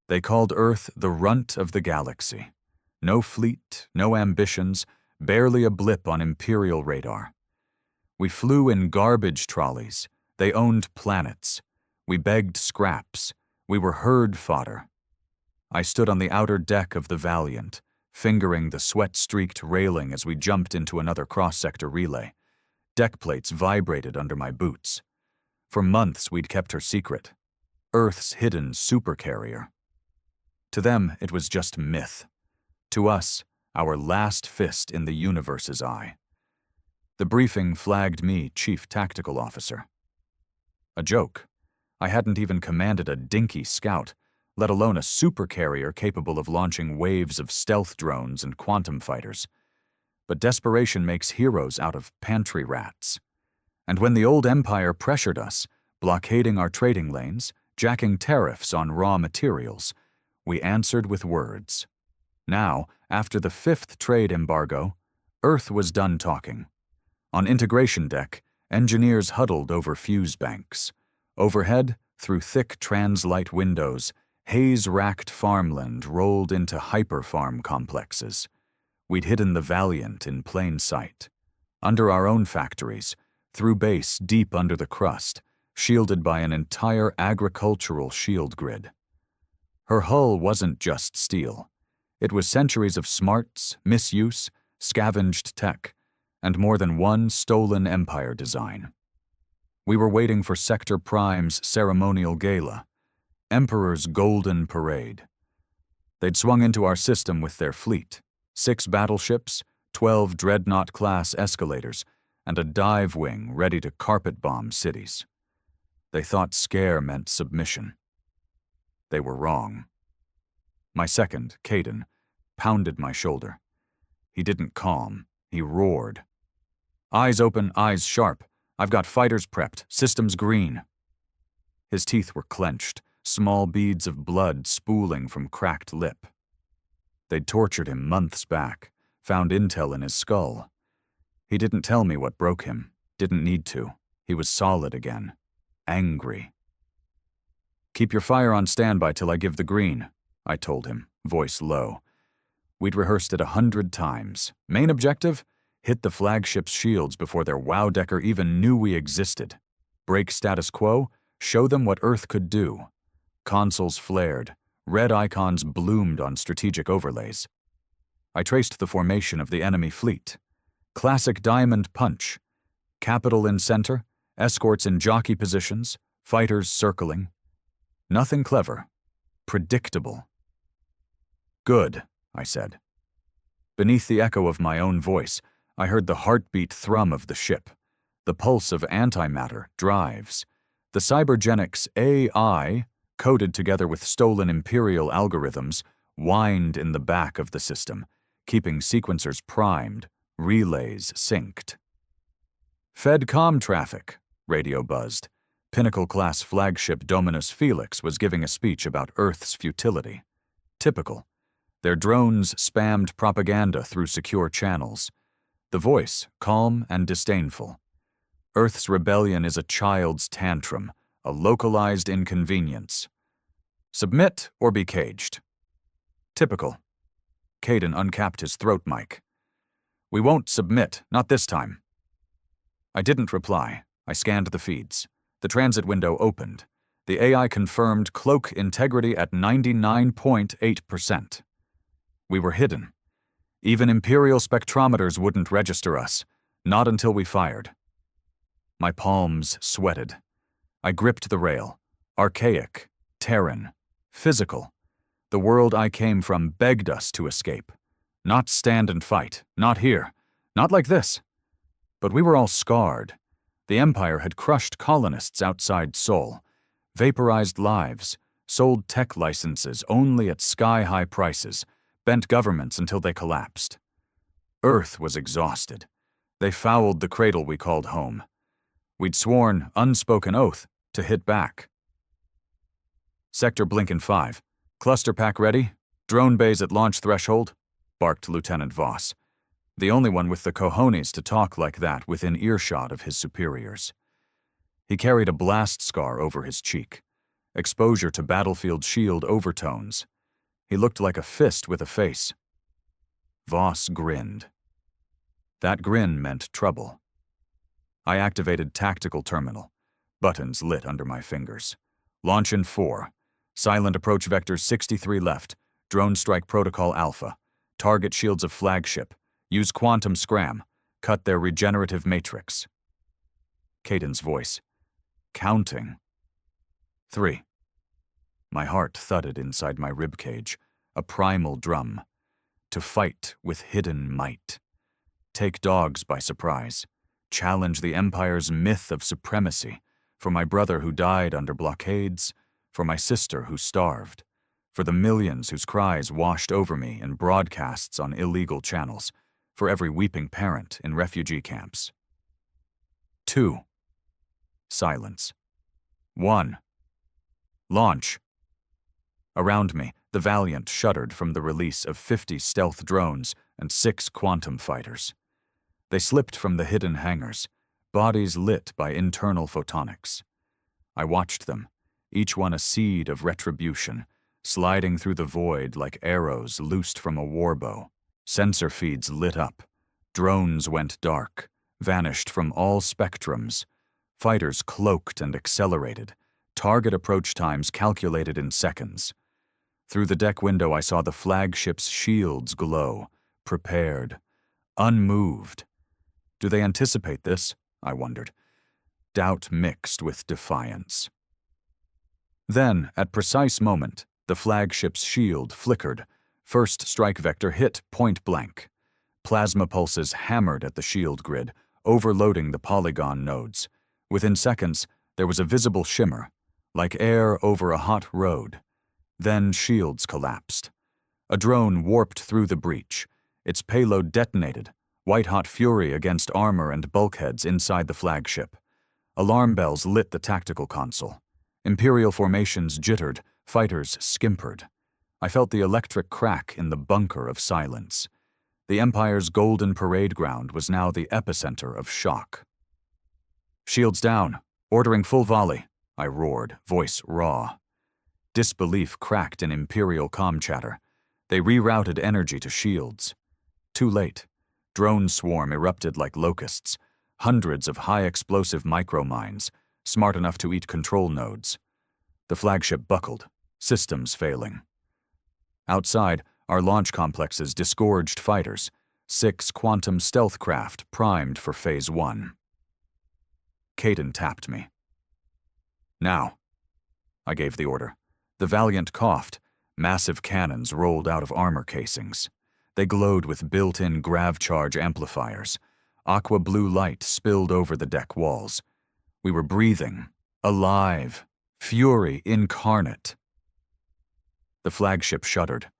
They called Earth the runt of the galaxy. No fleet, no ambitions, barely a blip on Imperial radar. We flew in garbage trolleys. They owned planets. We begged scraps. We were herd fodder. I stood on the outer deck of the Valiant, fingering the sweat-streaked railing as we jumped into another cross-sector relay. Deck plates vibrated under my boots. For months we'd kept her secret. Earth's hidden supercarrier. To them, it was just myth. To us, our last fist in the universe's eye. The briefing flagged me Chief Tactical Officer. A joke. I hadn't even commanded a dinky scout, let alone a supercarrier capable of launching waves of stealth drones and quantum fighters. But desperation makes heroes out of pantry rats. And when the old empire pressured us, blockading our trading lanes, jacking tariffs on raw materials, we answered with words. Now, after the 5th trade embargo, Earth was done talking. On integration deck, engineers huddled over fuse banks. Overhead, through thick translight windows, haze-racked farmland rolled into hyper-farm complexes. We'd hidden the Valiant in plain sight. Under our own factories, through base deep under the crust, shielded by an entire agricultural shield grid. Her hull wasn't just steel. It was centuries of smarts, misuse, scavenged tech, and more than one stolen empire design. We were waiting for Sector Prime's ceremonial gala, Emperor's Golden Parade. They'd swung into our system with their fleet, 6 battleships, 12 dreadnought-class escalators, and a dive wing ready to carpet-bomb cities. They thought scare meant submission. They were wrong. My second, Caden, pounded my shoulder. He didn't calm. He roared. Eyes open, eyes sharp. I've got fighters prepped, systems green. His teeth were clenched, small beads of blood spooling from cracked lip. They'd tortured him months back, found intel in his skull. He didn't tell me what broke him, didn't need to. He was solid again. Angry. Keep your fire on standby till I give the green, I told him, voice low. We'd rehearsed it 100 times. Main objective? Hit the flagship's shields before their wow-decker even knew we existed. Break status quo, show them what Earth could do. Consoles flared. Red icons bloomed on strategic overlays. I traced the formation of the enemy fleet. Classic diamond punch. Capital in center, escorts in jockey positions, fighters circling. Nothing clever. Predictable. Good, I said. Beneath the echo of my own voice, I heard the heartbeat thrum of the ship, the pulse of antimatter, drives. The cybergenics AI, coded together with stolen Imperial algorithms, whined in the back of the system, keeping sequencers primed, relays synced. Fed comm traffic, radio buzzed. Pinnacle-class flagship Dominus Felix was giving a speech about Earth's futility. Typical. Their drones spammed propaganda through secure channels. The voice, calm and disdainful. Earth's rebellion is a child's tantrum, a localized inconvenience. Submit or be caged. Typical. Caden uncapped his throat mic. We won't submit, not this time. I didn't reply. I scanned the feeds. The transit window opened. The AI confirmed cloak integrity at 99.8%. We were hidden. Even Imperial spectrometers wouldn't register us, not until we fired. My palms sweated. I gripped the rail. Archaic, Terran, physical. The world I came from begged us to escape. Not stand and fight, not here, not like this. But we were all scarred. The Empire had crushed colonists outside Sol, vaporized lives, sold tech licenses only at sky-high prices, bent governments until they collapsed. Earth was exhausted. They fouled the cradle we called home. We'd sworn, unspoken oath, to hit back. Sector Blinken 5. Cluster pack ready? Drone bays at launch threshold? Barked Lieutenant Voss, the only one with the cojones to talk like that within earshot of his superiors. He carried a blast scar over his cheek. exposure to battlefield shield overtones. He looked like a fist with a face. Voss grinned. That grin meant trouble. I activated tactical terminal. Buttons lit under my fingers. Launch in 4. Silent approach vectors 63 left. Drone strike protocol alpha. Target shields of flagship. Use quantum scram. Cut their regenerative matrix. Caden's voice. Counting. 3. My heart thudded inside my ribcage, a primal drum. To fight with hidden might. Take dogs by surprise. Challenge the Empire's myth of supremacy. For my brother who died under blockades. For my sister who starved. For the millions whose cries washed over me in broadcasts on illegal channels. For every weeping parent in refugee camps. 2. Silence. 1. Launch. Around me, the Valiant shuddered from the release of 50 stealth drones and 6 quantum fighters. They slipped from the hidden hangars, bodies lit by internal photonics. I watched them, each one a seed of retribution, sliding through the void like arrows loosed from a warbow. Sensor feeds lit up. Drones went dark, vanished from all spectrums. Fighters cloaked and accelerated, target approach times calculated in seconds. Through the deck window I saw the flagship's shields glow, prepared, unmoved. Do they anticipate this? I wondered. Doubt mixed with defiance. Then, at precise moment, the flagship's shield flickered. First strike vector hit point blank. Plasma pulses hammered at the shield grid, overloading the polygon nodes. Within seconds, there was a visible shimmer, like air over a hot road. Then shields collapsed. A drone warped through the breach. Its payload detonated, white-hot fury against armor and bulkheads inside the flagship. Alarm bells lit the tactical console. Imperial formations jittered, fighters skimpered. I felt the electric crack in the bunker of silence. The Empire's golden parade ground was now the epicenter of shock. Shields down, ordering full volley, I roared, voice raw. Disbelief cracked in Imperial comm chatter. They rerouted energy to shields. Too late. Drone swarm erupted like locusts, hundreds of high-explosive micromines, smart enough to eat control nodes. The flagship buckled, systems failing. Outside, our launch complexes disgorged fighters, 6 quantum stealth craft primed for Phase 1. Caden tapped me. Now. I gave the order. The Valiant coughed. Massive cannons rolled out of armor casings. They glowed with built-in grav-charge amplifiers. Aqua blue light spilled over the deck walls. We were breathing, alive, fury incarnate. The flagship shuddered.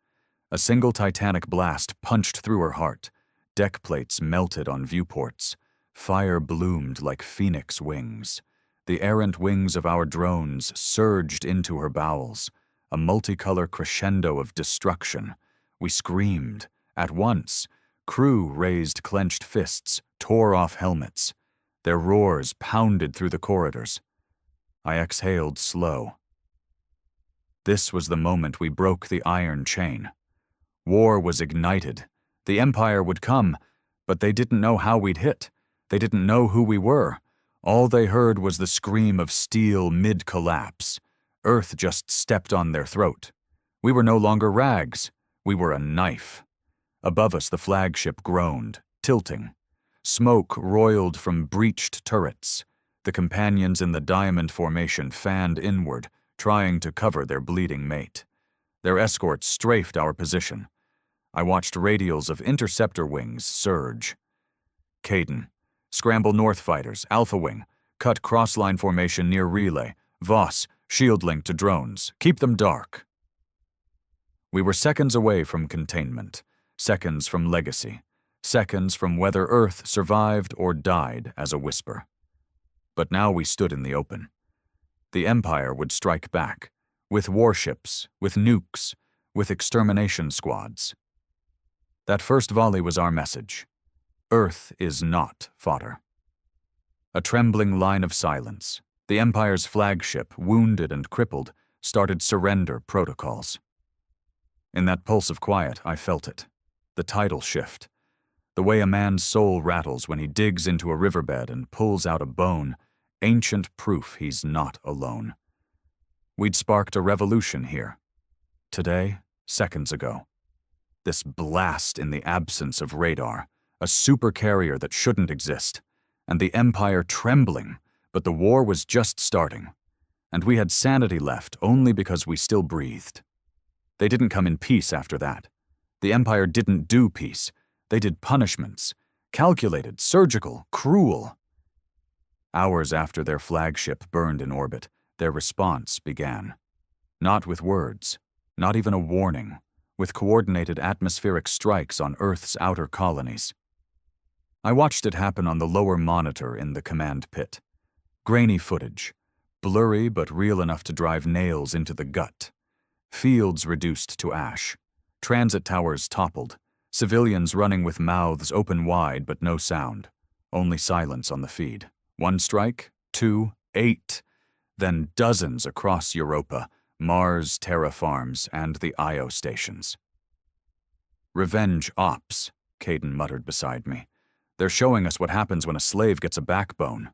A single titanic blast punched through her heart. Deck plates melted on viewports. Fire bloomed like phoenix wings. The errant wings of our drones surged into her bowels, a multicolor crescendo of destruction. We screamed. At once, crew raised clenched fists, tore off helmets. Their roars pounded through the corridors. I exhaled slow. This was the moment we broke the iron chain. War was ignited. The Empire would come, but they didn't know how we'd hit. They didn't know who we were. All they heard was the scream of steel mid-collapse. Earth just stepped on their throat. We were no longer rags. We were a knife. Above us the flagship groaned, tilting. Smoke roiled from breached turrets. The companions in the diamond formation fanned inward, trying to cover their bleeding mate. Their escorts strafed our position. I watched radials of interceptor wings surge. Caden, scramble north fighters, Alpha Wing, cut crossline formation near relay, Voss, shield link to drones, keep them dark. We were seconds away from containment, seconds from legacy, seconds from whether Earth survived or died as a whisper. But now we stood in the open. The Empire would strike back, with warships, with nukes, with extermination squads. That first volley was our message. Earth is not fodder. A trembling line of silence. The Empire's flagship, wounded and crippled, started surrender protocols. In that pulse of quiet, I felt it. The tidal shift. The way a man's soul rattles when he digs into a riverbed and pulls out a bone, ancient proof he's not alone. We'd sparked a revolution here. Today, seconds ago. This blast in the absence of radar, a supercarrier that shouldn't exist, and the Empire trembling, but the war was just starting. And we had sanity left only because we still breathed. They didn't come in peace after that. The Empire didn't do peace. They did punishments, calculated, surgical, cruel. Hours after their flagship burned in orbit, their response began. Not with words, not even a warning, with coordinated atmospheric strikes on Earth's outer colonies. I watched it happen on the lower monitor in the command pit. Grainy footage, blurry but real enough to drive nails into the gut. Fields reduced to ash. Transit towers toppled. Civilians running with mouths open wide but no sound. Only silence on the feed. 1 strike, 2, 8. Then dozens across Europa, Mars Terra farms, and the Io stations. Revenge ops, Caden muttered beside me. They're showing us what happens when a slave gets a backbone.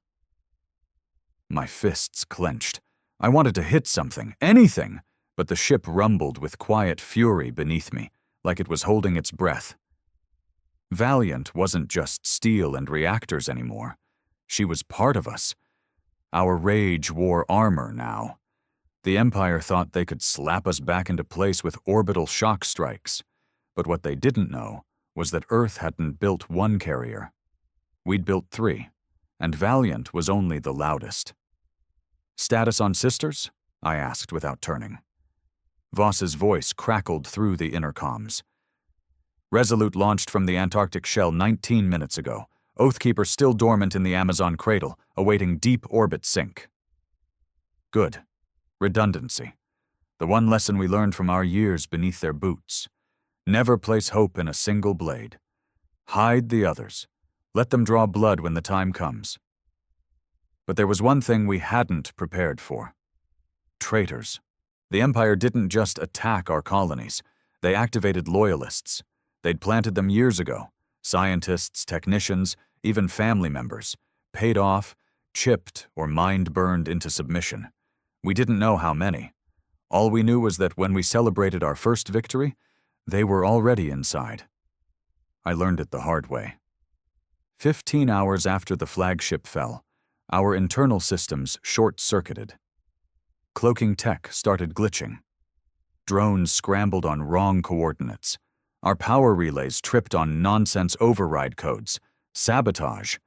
My fists clenched. I wanted to hit something, anything, but the ship rumbled with quiet fury beneath me, like it was holding its breath. Valiant wasn't just steel and reactors anymore. She was part of us. Our rage wore armor now. The Empire thought they could slap us back into place with orbital shock strikes. But what they didn't know was that Earth hadn't built 1 carrier. We'd built 3, and Valiant was only the loudest. Status on sisters? I asked without turning. Voss's voice crackled through the intercoms. Resolute launched from the Antarctic shell 19 minutes ago. Oathkeeper still dormant in the Amazon cradle, awaiting deep orbit sync. Good. Redundancy. The one lesson we learned from our years beneath their boots. Never place hope in a single blade. Hide the others. Let them draw blood when the time comes. But there was one thing we hadn't prepared for. Traitors. The Empire didn't just attack our colonies. They activated loyalists. They'd planted them years ago. Scientists, technicians, even family members. Paid off, chipped, or mind-burned into submission. We didn't know how many. All we knew was that when we celebrated our first victory, they were already inside. I learned it the hard way. 15 hours after the flagship fell, our internal systems short-circuited. Cloaking tech started glitching. Drones scrambled on wrong coordinates. Our power relays tripped on nonsense override codes. Sabotage.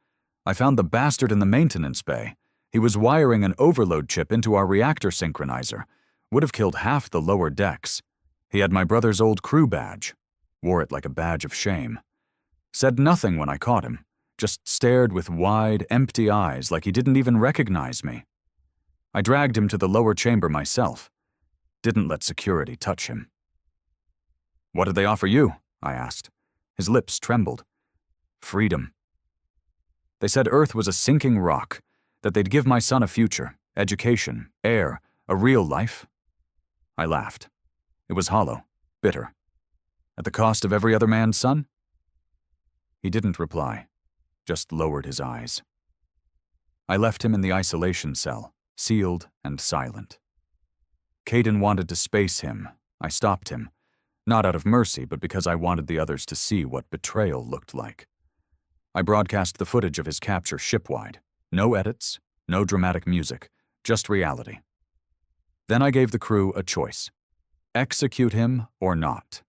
I found the bastard in the maintenance bay. He was wiring an overload chip into our reactor synchronizer. Would have killed half the lower decks. He had my brother's old crew badge. Wore it like a badge of shame. Said nothing when I caught him. Just stared with wide, empty eyes like he didn't even recognize me. I dragged him to the lower chamber myself. Didn't let security touch him. "What did they offer you?" I asked. His lips trembled. "Freedom." They said Earth was a sinking rock, that they'd give my son a future, education, air, a real life. I laughed. It was hollow, bitter. At the cost of every other man's son? He didn't reply, just lowered his eyes. I left him in the isolation cell, sealed and silent. Caden wanted to space him. I stopped him. Not out of mercy, but because I wanted the others to see what betrayal looked like. I broadcast the footage of his capture shipwide. No edits, no dramatic music, just reality. Then I gave the crew a choice. Execute him or not.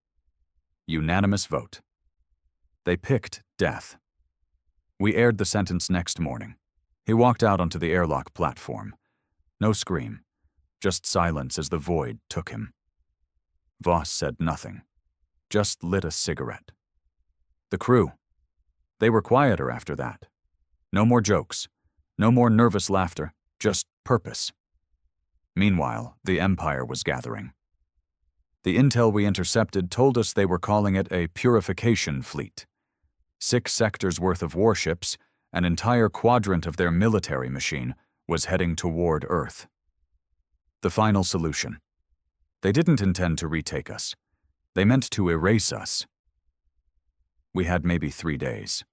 Unanimous vote. They picked death. We aired the sentence next morning. He walked out onto the airlock platform. No scream, just silence as the void took him. Voss said nothing, just lit a cigarette. The crew. They were quieter after that. No more jokes, no more nervous laughter, just purpose. Meanwhile, the Empire was gathering. The intel we intercepted told us they were calling it a purification fleet. 6 sectors worth of warships, an entire quadrant of their military machine, was heading toward Earth. The final solution, They didn't intend to retake us. They meant to erase us. We had maybe 3 days.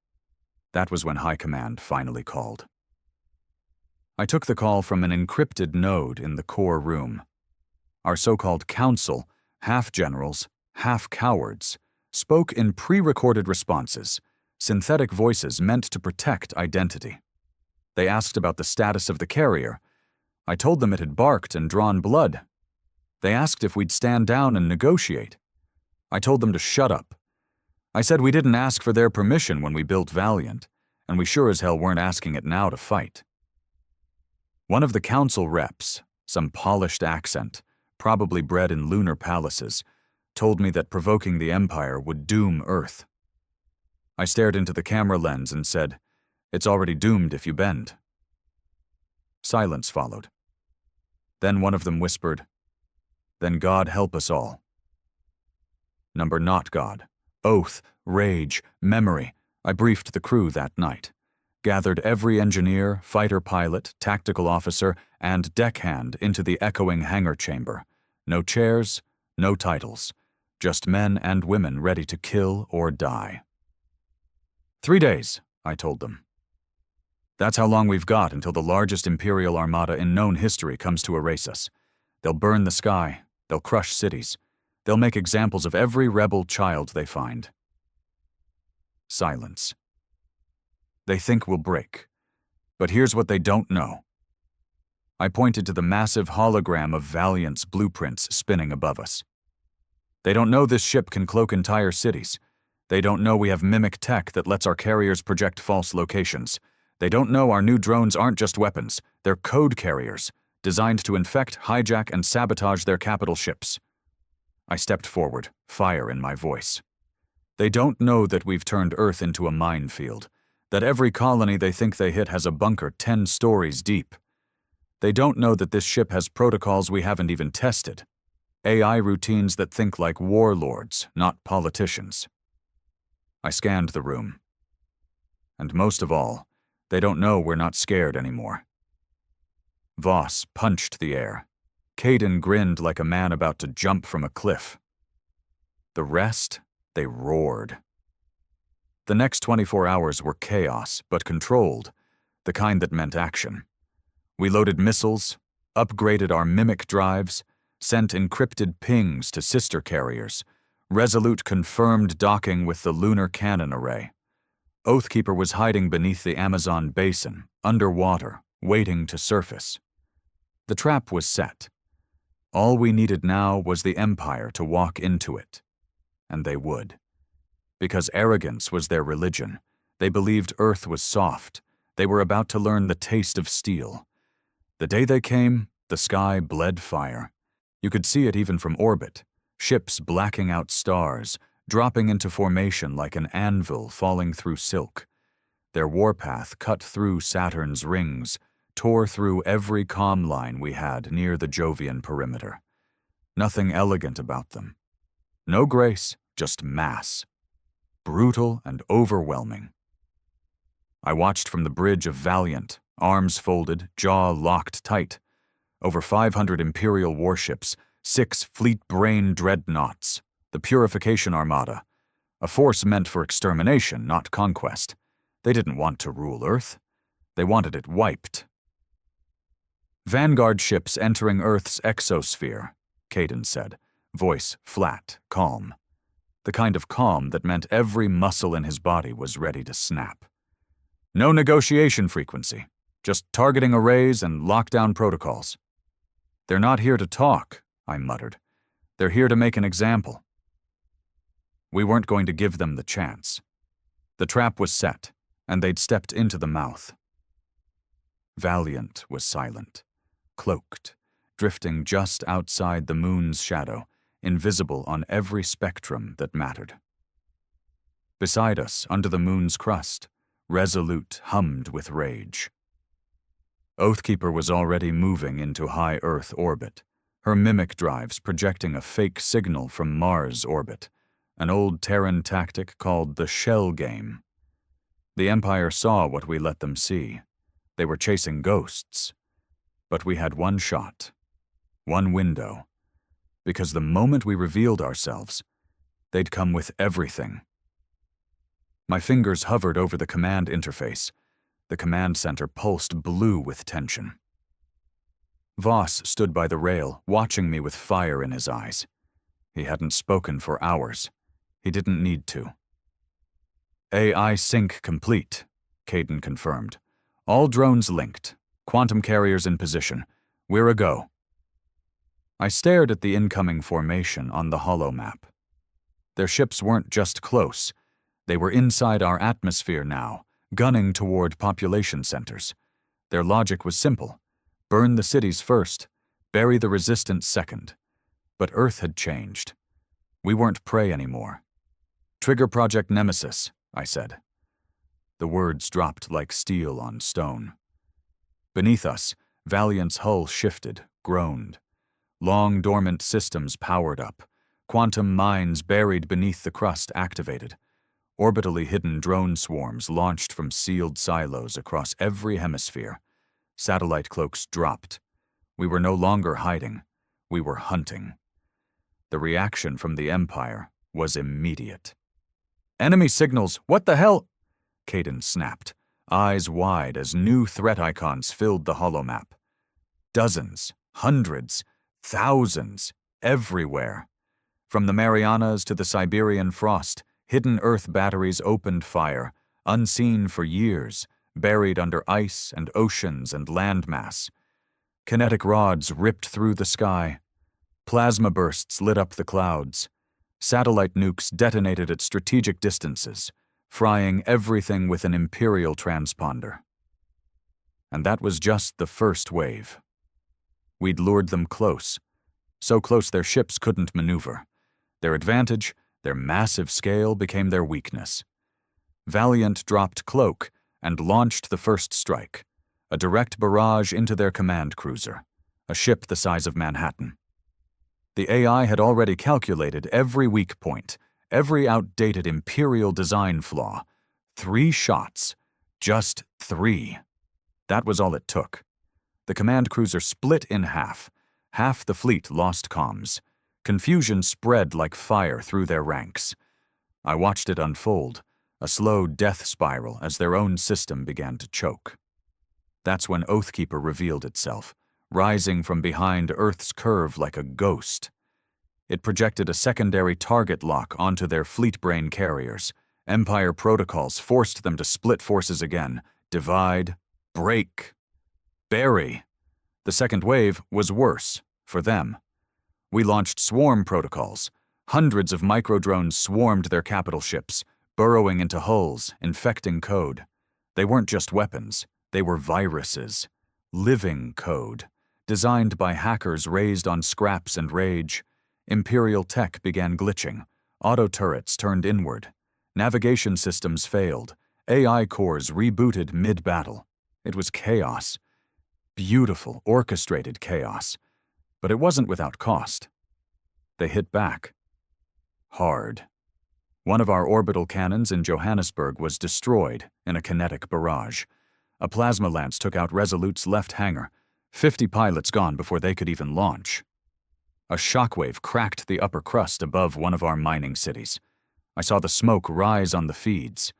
That was when High Command finally called. I took the call from an encrypted node in the core room. Our so-called council, half generals, half cowards, spoke in pre-recorded responses, synthetic voices meant to protect identity. They asked about the status of the carrier. I told them it had barked and drawn blood. They asked if we'd stand down and negotiate. I told them to shut up. I said we didn't ask for their permission when we built Valiant, and we sure as hell weren't asking it now to fight. One of the council reps, some polished accent, probably bred in lunar palaces, told me that provoking the Empire would doom Earth. I stared into the camera lens and said, "It's already doomed if you bend." Silence followed. Then one of them whispered, "Then God help us all." Number not God. Oath, rage, memory. I briefed the crew that night. Gathered every engineer, fighter pilot, tactical officer, and deckhand into the echoing hangar chamber. No chairs, no titles. Just men and women ready to kill or die. 3 days, I told them. That's how long we've got until the largest Imperial armada in known history comes to erase us. They'll burn the sky. They'll crush cities. They'll make examples of every rebel child they find. Silence. They think we'll break. But here's what they don't know. I pointed to the massive hologram of Valiant's blueprints spinning above us. They don't know this ship can cloak entire cities. They don't know we have mimic tech that lets our carriers project false locations. They don't know our new drones aren't just weapons. They're code carriers, designed to infect, hijack, and sabotage their capital ships. I stepped forward, fire in my voice. They don't know that we've turned Earth into a minefield, that every colony they think they hit has a bunker 10 stories deep. They don't know that this ship has protocols we haven't even tested, AI routines that think like warlords, not politicians. I scanned the room. And most of all, they don't know we're not scared anymore. Voss punched the air. Caden grinned like a man about to jump from a cliff. The rest, they roared. The next 24 hours were chaos, but controlled, the kind that meant action. We loaded missiles, upgraded our mimic drives, sent encrypted pings to sister carriers, Resolute confirmed docking with the lunar cannon array. Oathkeeper was hiding beneath the Amazon basin, underwater, waiting to surface. The trap was set. All we needed now was the Empire to walk into it. And they would. Because arrogance was their religion. They believed Earth was soft. They were about to learn the taste of steel. The day they came, the sky bled fire. You could see it even from orbit. Ships blacking out stars, dropping into formation like an anvil falling through silk. Their warpath cut through Saturn's rings, tore through every comm line we had near the Jovian perimeter. Nothing elegant about them. No grace, just mass. Brutal and overwhelming. I watched from the bridge of Valiant, arms folded, jaw locked tight. Over 500 Imperial warships, 6 fleet-brain dreadnoughts, the Purification Armada, a force meant for extermination, not conquest. They didn't want to rule Earth. They wanted it wiped. Vanguard ships entering Earth's exosphere, Caden said, voice flat, calm. The kind of calm that meant every muscle in his body was ready to snap. No negotiation frequency, just targeting arrays and lockdown protocols. They're not here to talk, I muttered. They're here to make an example. We weren't going to give them the chance. The trap was set, and they'd stepped into the mouth. Valiant was silent, cloaked, drifting just outside the moon's shadow, invisible on every spectrum that mattered. Beside us, under the moon's crust, Resolute hummed with rage. Oathkeeper was already moving into high Earth orbit, her mimic drives projecting a fake signal from Mars orbit, an old Terran tactic called the shell game. The Empire saw what we let them see. They were chasing ghosts. But we had one shot, one window. because the moment we revealed ourselves, they'd come with everything. My fingers hovered over the command interface. The command center pulsed blue with tension. Voss stood by the rail, watching me with fire in his eyes. He hadn't spoken for hours. He didn't need to. AI sync complete, Caden confirmed. All drones linked. Quantum carriers in position. We're a go. I stared at the incoming formation on the holomap. Their ships weren't just close. They were inside our atmosphere now, gunning toward population centers. Their logic was simple. Burn the cities first, bury the resistance second. But Earth had changed. We weren't prey anymore. Trigger Project Nemesis, I said. The words dropped like steel on stone. Beneath us, Valiant's hull shifted, groaned. Long dormant systems powered up. Quantum mines buried beneath the crust activated. Orbitally hidden drone swarms launched from sealed silos across every hemisphere. Satellite cloaks dropped. We were no longer hiding. We were hunting. The reaction from the Empire was immediate. Enemy signals, what the hell? Caden snapped, eyes wide as new threat icons filled the holomap. Dozens, hundreds, thousands, everywhere. From the Marianas to the Siberian frost, hidden Earth batteries opened fire, unseen for years, buried under ice and oceans and landmass. Kinetic rods ripped through the sky. Plasma bursts lit up the clouds. Satellite nukes detonated at strategic distances, frying everything with an Imperial transponder. And that was just the first wave. We'd lured them close, so close their ships couldn't maneuver. Their advantage, their massive scale, became their weakness. Valiant dropped Cloak and launched the first strike, a direct barrage into their command cruiser, a ship the size of Manhattan. The AI had already calculated every weak point, every outdated Imperial design flaw. 3 shots. Just 3. That was all it took. The command cruiser split in half. Half the fleet lost comms. Confusion spread like fire through their ranks. I watched it unfold, a slow death spiral as their own system began to choke. That's when Oathkeeper revealed itself, rising from behind Earth's curve like a ghost. It projected a secondary target lock onto their fleet-brain carriers. Empire protocols forced them to split forces again, divide, break, bury. The second wave was worse, for them. We launched swarm protocols. Hundreds of microdrones swarmed their capital ships, burrowing into hulls, infecting code. They weren't just weapons, they were viruses. Living code, designed by hackers raised on scraps and rage. Imperial tech began glitching. Auto turrets turned inward. Navigation systems failed. AI cores rebooted mid-battle. It was chaos. Beautiful, orchestrated chaos. But it wasn't without cost. They hit back. Hard. One of our orbital cannons in Johannesburg was destroyed in a kinetic barrage. A plasma lance took out Resolute's left hangar. 50 pilots gone before they could even launch. A shockwave cracked the upper crust above one of our mining cities. I saw the smoke rise on the feeds.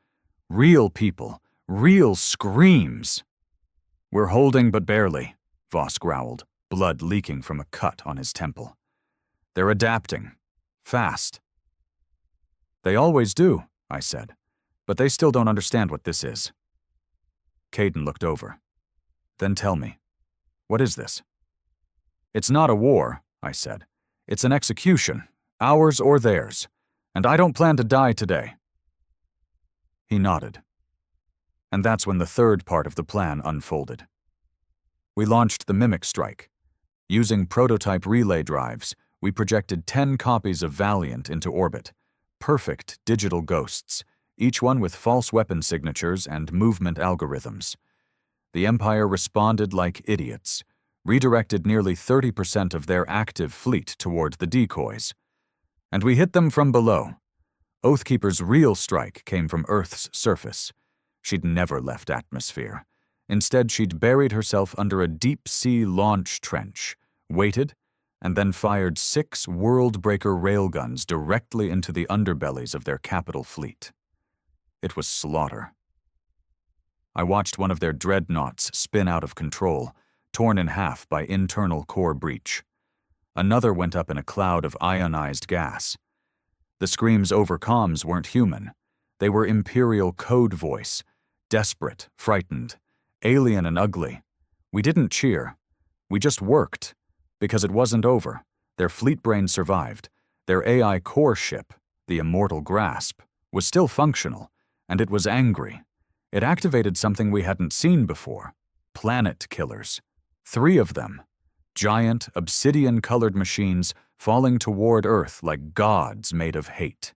Real people, real screams. We're holding but barely, Voss growled, blood leaking from a cut on his temple. They're adapting. Fast. They always do, I said, but they still don't understand what this is. Caden looked over. Then tell me, what is this? It's not a war, I said. It's an execution, ours or theirs, and I don't plan to die today. He nodded. And that's when the third part of the plan unfolded. We launched the Mimic Strike. Using prototype relay drives, we projected 10 copies of Valiant into orbit. Perfect digital ghosts, each one with false weapon signatures and movement algorithms. The Empire responded like idiots, redirected nearly 30% of their active fleet toward the decoys. And we hit them from below. Oathkeeper's real strike came from Earth's surface. She'd never left atmosphere. Instead, she'd buried herself under a deep-sea launch trench, waited, and then fired 6 world-breaker railguns directly into the underbellies of their capital fleet. It was slaughter. I watched one of their dreadnoughts spin out of control, torn in half by internal core breach. Another went up in a cloud of ionized gas. The screams over comms weren't human. They were Imperial code voice, desperate, frightened, alien and ugly. We didn't cheer. We just worked. Because it wasn't over. Their fleet brain survived. Their AI core ship, the Immortal Grasp, was still functional, and it was angry. It activated something we hadn't seen before. Planet killers. 3 of them. Giant, obsidian-colored machines falling toward Earth like gods made of hate,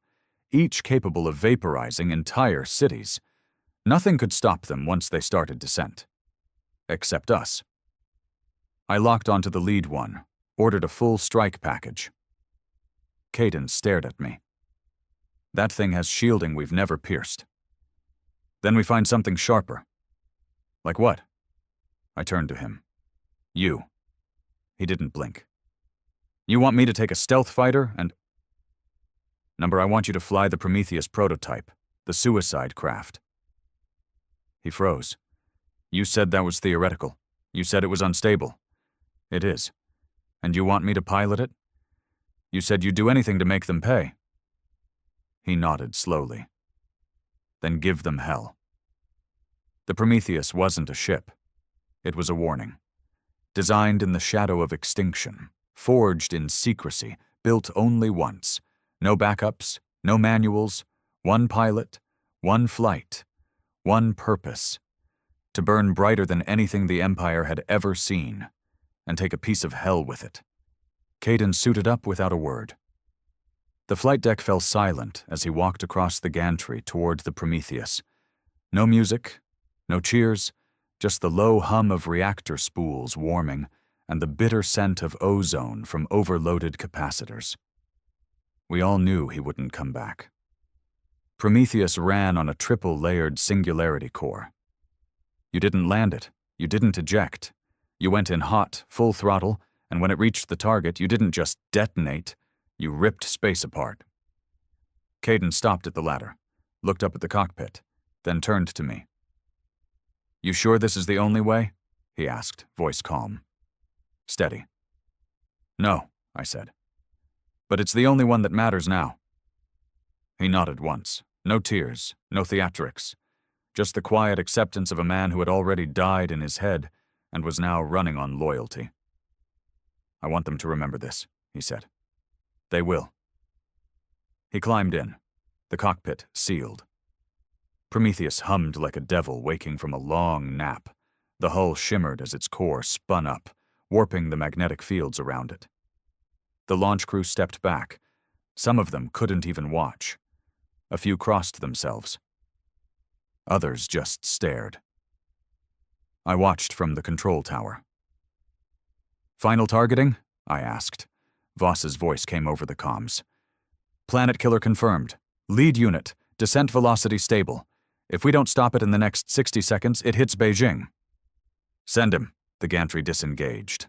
each capable of vaporizing entire cities. Nothing could stop them once they started descent. Except us. I locked onto the lead one, ordered a full strike package. Caden stared at me. That thing has shielding we've never pierced. Then we find something sharper. Like what? I turned to him. You. He didn't blink. You want me to take a stealth fighter and... Number, I want you to fly the Prometheus prototype, the suicide craft. He froze. You said that was theoretical. You said it was unstable. It is. And you want me to pilot it? You said you'd do anything to make them pay. He nodded slowly. Then give them hell. The Prometheus wasn't a ship. It was a warning. Designed in the shadow of extinction, forged in secrecy, built only once. No backups, no manuals, one pilot, one flight, one purpose. To burn brighter than anything the Empire had ever seen, and take a piece of hell with it. Caden suited up without a word. The flight deck fell silent as he walked across the gantry toward the Prometheus. No music, no cheers, just the low hum of reactor spools warming and the bitter scent of ozone from overloaded capacitors. We all knew he wouldn't come back. Prometheus ran on a triple-layered singularity core. You didn't land it. You didn't eject. You went in hot, full throttle, and when it reached the target, you didn't just detonate. You ripped space apart. Caden stopped at the ladder, looked up at the cockpit, then turned to me. You sure this is the only way? He asked, voice calm. Steady. No, I said. But it's the only one that matters now. He nodded once. No tears, no theatrics. Just the quiet acceptance of a man who had already died in his head and was now running on loyalty. I want them to remember this, he said. They will. He climbed in. The cockpit sealed. Prometheus hummed like a devil waking from a long nap. The hull shimmered as its core spun up, warping the magnetic fields around it. The launch crew stepped back. Some of them couldn't even watch. A few crossed themselves. Others just stared. I watched from the control tower. Final targeting? I asked. Voss's voice came over the comms. Planet killer confirmed. Lead unit. Descent velocity stable. If we don't stop it in the next 60 seconds, it hits Beijing. Send him. The gantry disengaged.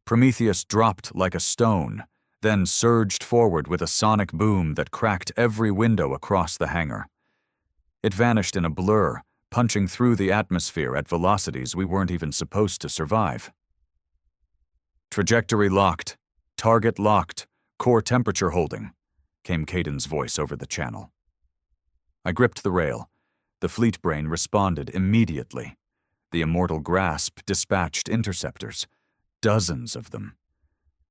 Prometheus dropped like a stone, then surged forward with a sonic boom that cracked every window across the hangar. It vanished in a blur, punching through the atmosphere at velocities we weren't even supposed to survive. Trajectory locked. Target locked. Core temperature holding, came Caden's voice over the channel. I gripped the rail. The fleet brain responded immediately. The Immortal Grasp dispatched interceptors. Dozens of them.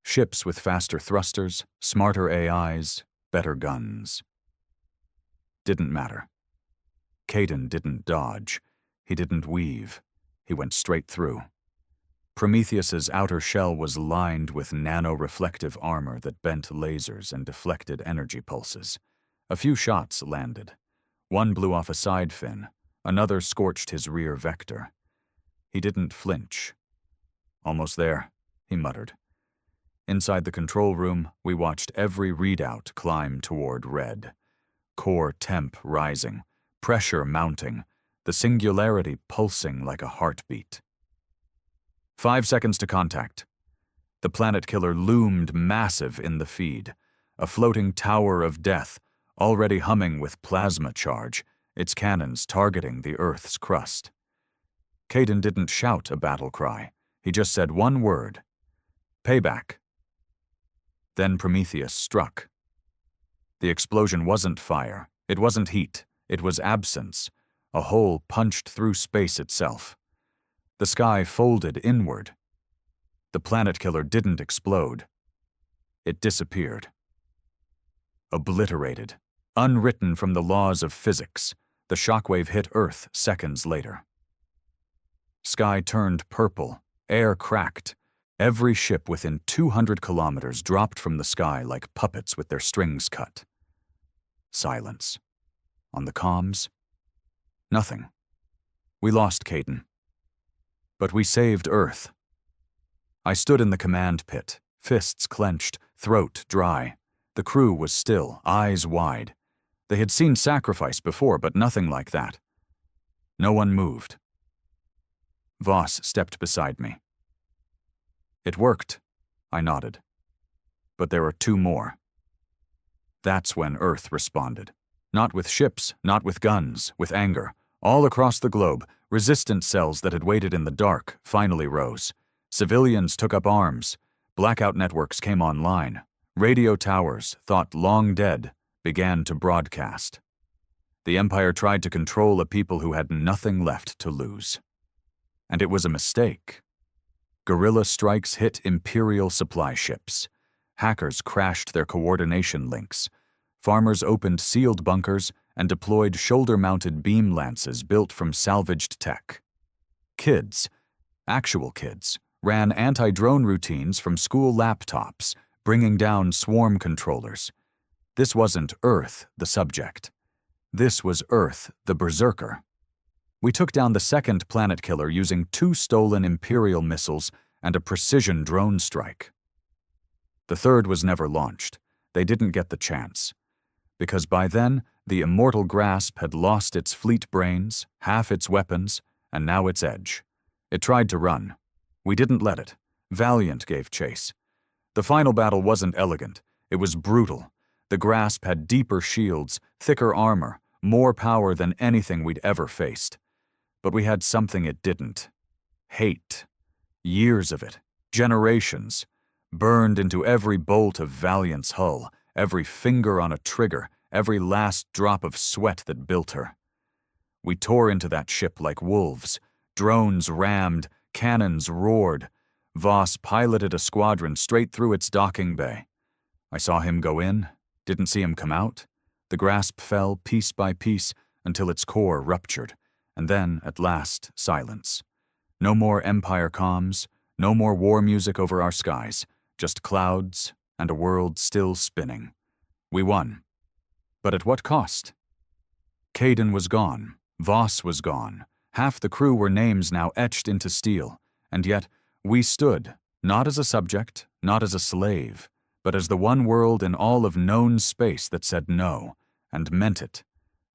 Ships with faster thrusters, smarter AIs, better guns. Didn't matter. Caden didn't dodge. He didn't weave. He went straight through. Prometheus's outer shell was lined with nano-reflective armor that bent lasers and deflected energy pulses. A few shots landed. One blew off a side fin. Another scorched his rear vector. He didn't flinch. Almost there, he muttered. Inside the control room, we watched every readout climb toward red. Core temp rising, pressure mounting, the singularity pulsing like a heartbeat. 5 seconds to contact. The planet killer loomed massive in the feed, a floating tower of death, already humming with plasma charge, its cannons targeting the Earth's crust. Caden didn't shout a battle cry. He just said one word: payback. Then Prometheus struck. The explosion wasn't fire, it wasn't heat, it was absence. A hole punched through space itself. The sky folded inward. The planet killer didn't explode. It disappeared. Obliterated, unwritten from the laws of physics, the shockwave hit Earth seconds later. Sky turned purple, air cracked. Every ship within 200 kilometers dropped from the sky like puppets with their strings cut. Silence. On the comms, nothing. We lost Caden. But we saved Earth. I stood in the command pit, fists clenched, throat dry. The crew was still, eyes wide. They had seen sacrifice before, but nothing like that. No one moved. Voss stepped beside me. It worked, I nodded. But there were two more. That's when Earth responded. Not with ships, not with guns, with anger. All across the globe, resistance cells that had waited in the dark finally rose. Civilians took up arms. Blackout networks came online. Radio towers, thought long dead, began to broadcast. The Empire tried to control a people who had nothing left to lose. And it was a mistake. Guerrilla strikes hit Imperial supply ships. Hackers crashed their coordination links. Farmers opened sealed bunkers and deployed shoulder-mounted beam lances built from salvaged tech. Kids, actual kids, ran anti-drone routines from school laptops, bringing down swarm controllers. This wasn't Earth, the subject. This was Earth, the berserker. We took down the second planet killer using 2 stolen Imperial missiles and a precision drone strike. The third was never launched. They didn't get the chance. Because by then, the immortal grasp had lost its fleet brains, half its weapons, and now its edge. It tried to run. We didn't let it. Valiant gave chase. The final battle wasn't elegant. It was brutal. The grasp had deeper shields, thicker armor, more power than anything we'd ever faced. But we had something it didn't. Hate. Years of it. Generations. Burned into every bolt of Valiant's hull, every finger on a trigger, every last drop of sweat that built her. We tore into that ship like wolves. Drones rammed, cannons roared. Voss piloted a squadron straight through its docking bay. I saw him go in, didn't see him come out. The grasp fell piece by piece until its core ruptured, and then, at last, silence. No more Empire comms, no more war music over our skies, just clouds and a world still spinning. We won. But at what cost? Caden was gone. Voss was gone. Half the crew were names now etched into steel, and yet we stood, not as a subject, not as a slave, but as the one world in all of known space that said no, and meant it.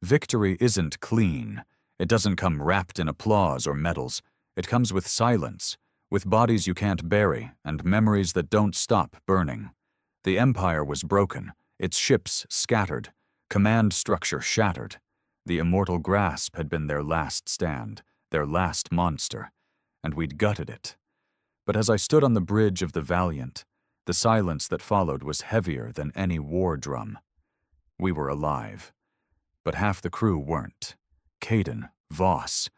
Victory isn't clean. It doesn't come wrapped in applause or medals. It comes with silence, with bodies you can't bury and memories that don't stop burning. The Empire was broken, its ships scattered, command structure shattered. The immortal grasp had been their last stand, their last monster, and we'd gutted it. But as I stood on the bridge of the Valiant, the silence that followed was heavier than any war drum. We were alive, but half the crew weren't. Caden, Voss,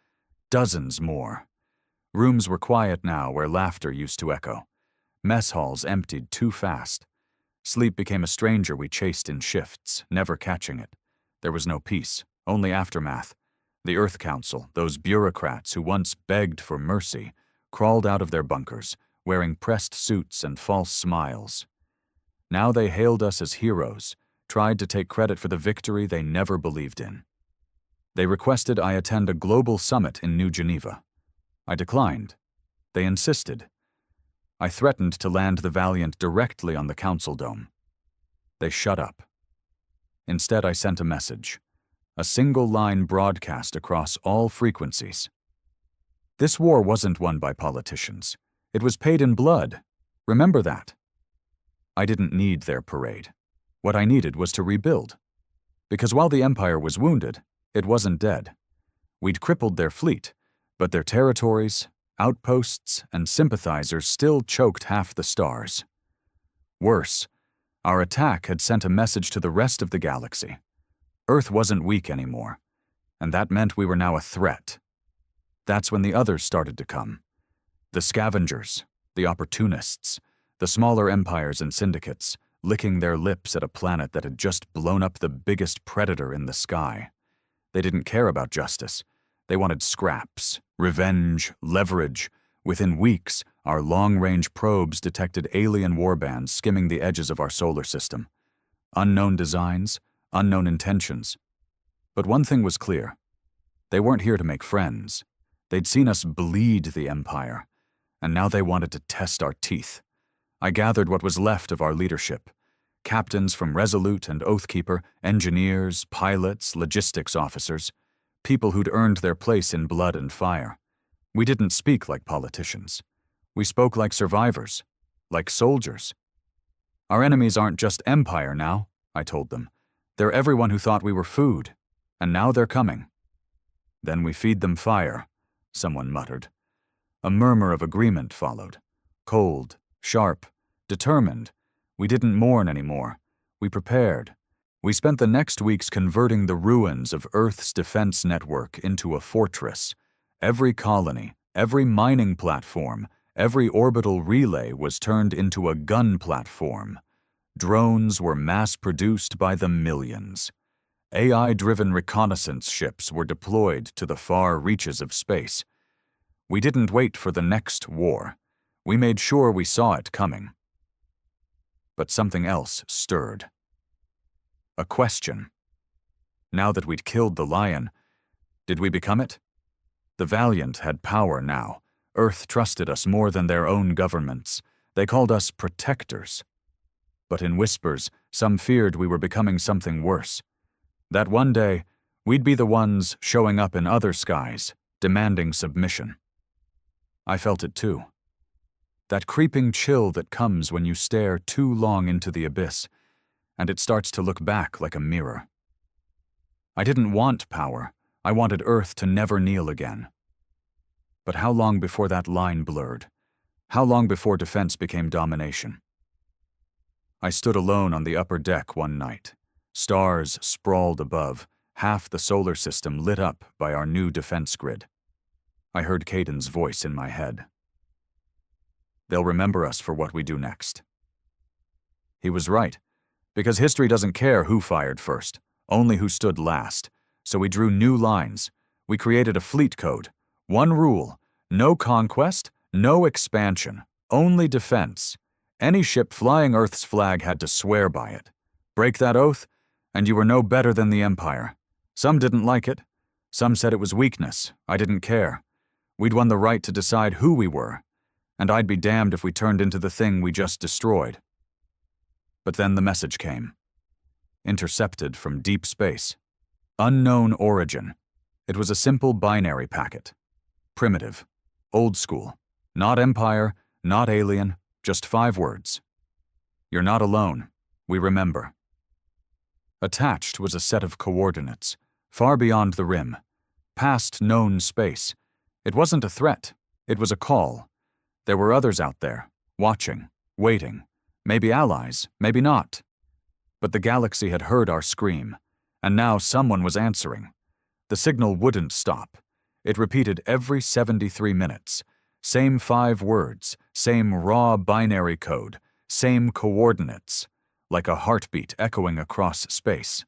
dozens more. Rooms were quiet now where laughter used to echo. Mess halls emptied too fast. Sleep became a stranger we chased in shifts, never catching it. There was no peace, only aftermath. The Earth Council, those bureaucrats who once begged for mercy, crawled out of their bunkers, wearing pressed suits and false smiles. Now they hailed us as heroes, tried to take credit for the victory they never believed in. They requested I attend a global summit in New Geneva. I declined. They insisted. I threatened to land the Valiant directly on the Council Dome. They shut up. Instead, I sent a message. A single line broadcast across all frequencies. This war wasn't won by politicians. It was paid in blood. Remember that. I didn't need their parade. What I needed was to rebuild. Because while the Empire was wounded, it wasn't dead. We'd crippled their fleet, but their territories, outposts, and sympathizers still choked half the stars. Worse, our attack had sent a message to the rest of the galaxy. Earth wasn't weak anymore, and that meant we were now a threat. That's when the others started to come. The scavengers, the opportunists, the smaller empires and syndicates, licking their lips at a planet that had just blown up the biggest predator in the sky. They didn't care about justice. They wanted scraps, revenge, leverage. Within weeks, our long-range probes detected alien warbands skimming the edges of our solar system. Unknown designs, unknown intentions. But one thing was clear. They weren't here to make friends. They'd seen us bleed the Empire, and now they wanted to test our teeth. I gathered what was left of our leadership. Captains from Resolute and Oathkeeper, engineers, pilots, logistics officers, people who'd earned their place in blood and fire. We didn't speak like politicians. We spoke like survivors, like soldiers. Our enemies aren't just Empire now, I told them. They're everyone who thought we were food, and now they're coming. Then we feed them fire, someone muttered. A murmur of agreement followed. Cold, sharp, determined. We didn't mourn anymore. We prepared. We spent the next weeks converting the ruins of Earth's defense network into a fortress. Every colony, every mining platform, every orbital relay was turned into a gun platform. Drones were mass-produced by the millions. AI-driven reconnaissance ships were deployed to the far reaches of space. We didn't wait for the next war. We made sure we saw it coming. But something else stirred. A question. Now that we'd killed the lion, did we become it? The Valiant had power now. Earth trusted us more than their own governments. They called us protectors. But in whispers, some feared we were becoming something worse. That one day, we'd be the ones showing up in other skies, demanding submission. I felt it too. That creeping chill that comes when you stare too long into the abyss, and it starts to look back like a mirror. I didn't want power. I wanted Earth to never kneel again. But how long before that line blurred? How long before defense became domination? I stood alone on the upper deck one night. Stars sprawled above, half the solar system lit up by our new defense grid. I heard Caden's voice in my head. They'll remember us for what we do next. He was right, because history doesn't care who fired first, only who stood last. So we drew new lines. We created a fleet code. One rule: no conquest, no expansion, only defense. Any ship flying Earth's flag had to swear by it. Break that oath, and you were no better than the Empire. Some didn't like it. Some said it was weakness. I didn't care. We'd won the right to decide who we were, and I'd be damned if we turned into the thing we just destroyed. But then the message came. Intercepted from deep space. Unknown origin. It was a simple binary packet. Primitive. Old school. Not Empire, not alien, just 5 words. You're not alone. We remember. Attached was a set of coordinates, far beyond the rim, past known space. It wasn't a threat. It was a call. There were others out there, watching, waiting, maybe allies, maybe not. But the galaxy had heard our scream, and now someone was answering. The signal wouldn't stop. It repeated every 73 minutes. Same 5 words, same raw binary code, same coordinates, like a heartbeat echoing across space.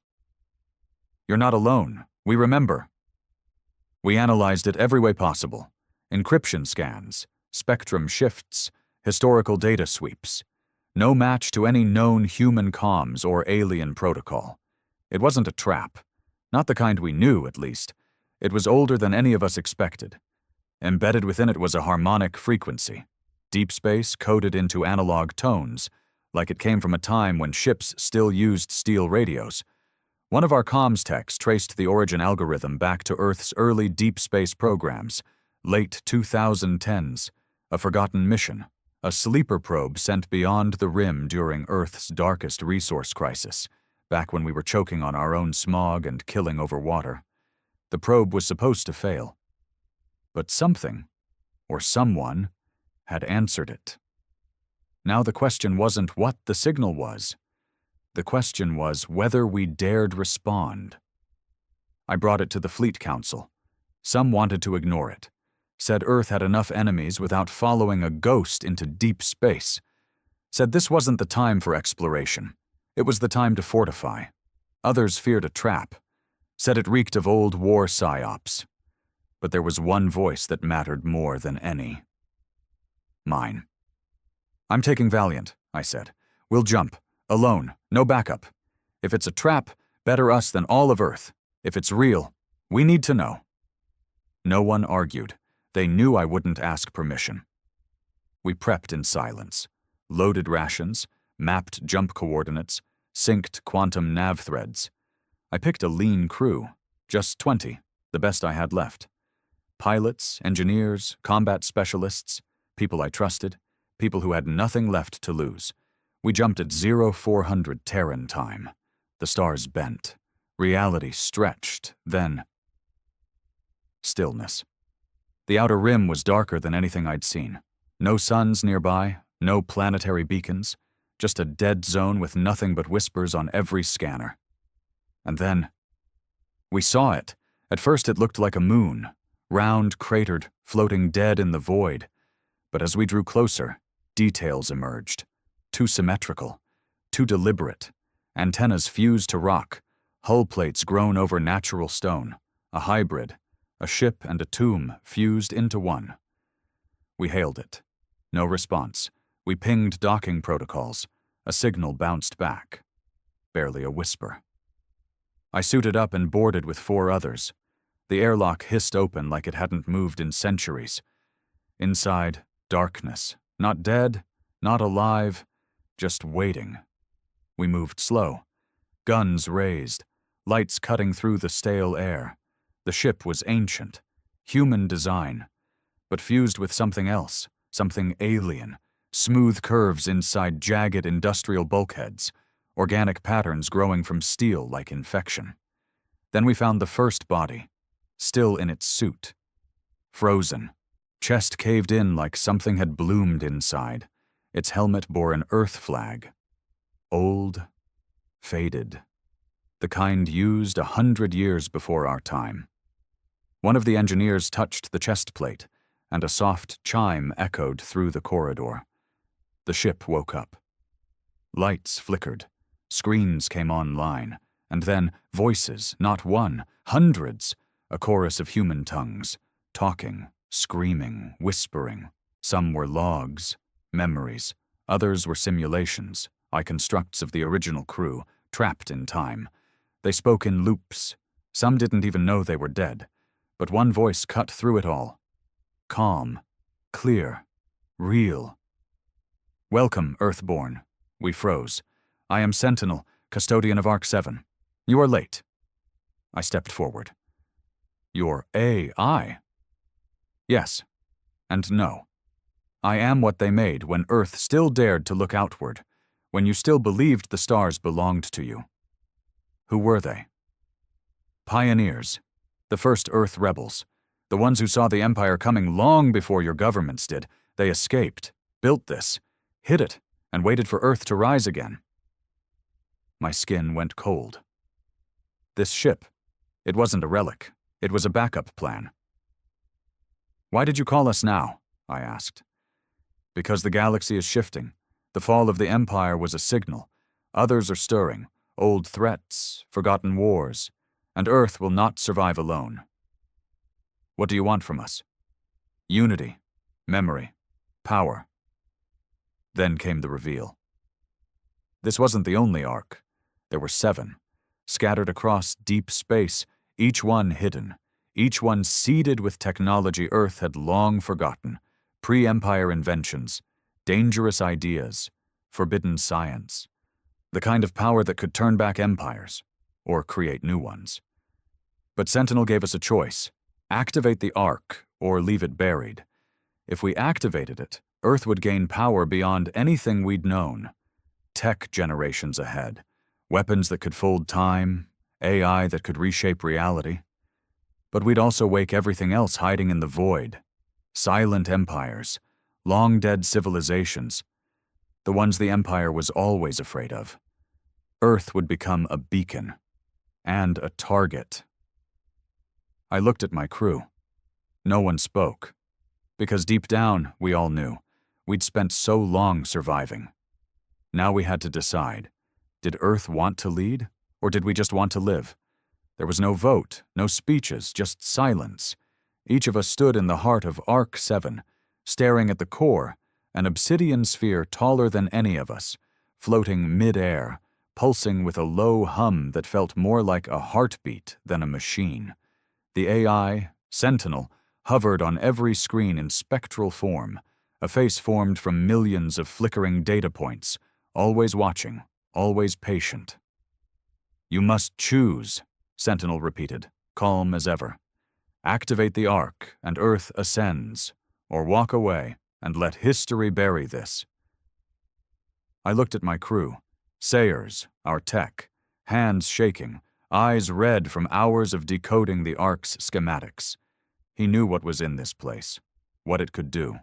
You're not alone. We remember. We analyzed it every way possible. Encryption scans, spectrum shifts, historical data sweeps. No match to any known human comms or alien protocol. It wasn't a trap. Not the kind we knew, at least. It was older than any of us expected. Embedded within it was a harmonic frequency. Deep space coded into analog tones, like it came from a time when ships still used steel radios. One of our comms techs traced the origin algorithm back to Earth's early deep space programs, late 2010s, a forgotten mission, a sleeper probe sent beyond the rim during Earth's darkest resource crisis, back when we were choking on our own smog and killing over water. The probe was supposed to fail. But something, or someone, had answered it. Now the question wasn't what the signal was. The question was whether we dared respond. I brought it to the Fleet Council. Some wanted to ignore it, said Earth had enough enemies without following a ghost into deep space, said this wasn't the time for exploration. It was the time to fortify. Others feared a trap, said it reeked of old war psyops. But there was one voice that mattered more than any. Mine. I'm taking Valiant, I said. We'll jump. Alone. No backup. If it's a trap, better us than all of Earth. If it's real, we need to know. No one argued. They knew I wouldn't ask permission. We prepped in silence. Loaded rations, mapped jump coordinates, synced quantum nav threads. I picked a lean crew. Just 20, the best I had left. Pilots, engineers, combat specialists, people I trusted, people who had nothing left to lose. We jumped at 0400 Terran time. The stars bent. Reality stretched. Then stillness. The outer rim was darker than anything I'd seen. No suns nearby, no planetary beacons, just a dead zone with nothing but whispers on every scanner. And then we saw it. At first it looked like a moon, round, cratered, floating dead in the void. But as we drew closer, details emerged. Too symmetrical, too deliberate. Antennas fused to rock, hull plates grown over natural stone, a hybrid, a ship and a tomb fused into one. We hailed it. No response. We pinged docking protocols. A signal bounced back. Barely a whisper. I suited up and boarded with 4 others. The airlock hissed open like it hadn't moved in centuries. Inside, darkness. Not dead, not alive, just waiting. We moved slow. Guns raised, lights cutting through the stale air. The ship was ancient, human design, but fused with something else, something alien. Smooth curves inside jagged industrial bulkheads, organic patterns growing from steel like infection. Then we found the first body, still in its suit. Frozen, chest caved in like something had bloomed inside. Its helmet bore an Earth flag. Old, faded. The kind used 100 years before our time. One of the engineers touched the chest plate, and a soft chime echoed through the corridor. The ship woke up. Lights flickered. Screens came online. And then voices, not one, hundreds. A chorus of human tongues. Talking, screaming, whispering. Some were logs, memories. Others were simulations, constructs of the original crew, trapped in time. They spoke in loops. Some didn't even know they were dead. But one voice cut through it all. Calm, clear, real. Welcome, Earthborn. We froze. I am Sentinel, custodian of Arc 7. You are late. I stepped forward. You're AI? Yes, and no. I am what they made when Earth still dared to look outward, when you still believed the stars belonged to you. Who were they? Pioneers, the first Earth rebels, the ones who saw the Empire coming long before your governments did. They escaped, built this, hid it, and waited for Earth to rise again. My skin went cold. This ship, it wasn't a relic. It was a backup plan. Why did you call us now? I asked. Because the galaxy is shifting. The fall of the Empire was a signal. Others are stirring. Old threats, forgotten wars. And Earth will not survive alone. What do you want from us? Unity, memory, power. Then came the reveal. This wasn't the only arc. There were 7, scattered across deep space, each one hidden, each one seeded with technology Earth had long forgotten, pre-Empire inventions, dangerous ideas, forbidden science, the kind of power that could turn back empires, or create new ones. But Sentinel gave us a choice: activate the arc or leave it buried. If we activated it, Earth would gain power beyond anything we'd known. Tech generations ahead, weapons that could fold time, AI that could reshape reality. But we'd also wake everything else hiding in the void. Silent empires, long-dead civilizations, the ones the Empire was always afraid of. Earth would become a beacon and a target. I looked at my crew. No one spoke, because deep down, we all knew, we'd spent so long surviving. Now we had to decide, did Earth want to lead, or did we just want to live? There was no vote, no speeches, just silence. Each of us stood in the heart of Arc 7, staring at the core, an obsidian sphere taller than any of us, floating mid-air, pulsing with a low hum that felt more like a heartbeat than a machine. The AI, Sentinel, hovered on every screen in spectral form, a face formed from millions of flickering data points, always watching, always patient. "You must choose," Sentinel repeated, calm as ever. "Activate the Ark, and Earth ascends, or walk away and let history bury this." I looked at my crew, Sayers, our tech, hands shaking, eyes red from hours of decoding the Ark's schematics. He knew what was in this place, what it could do.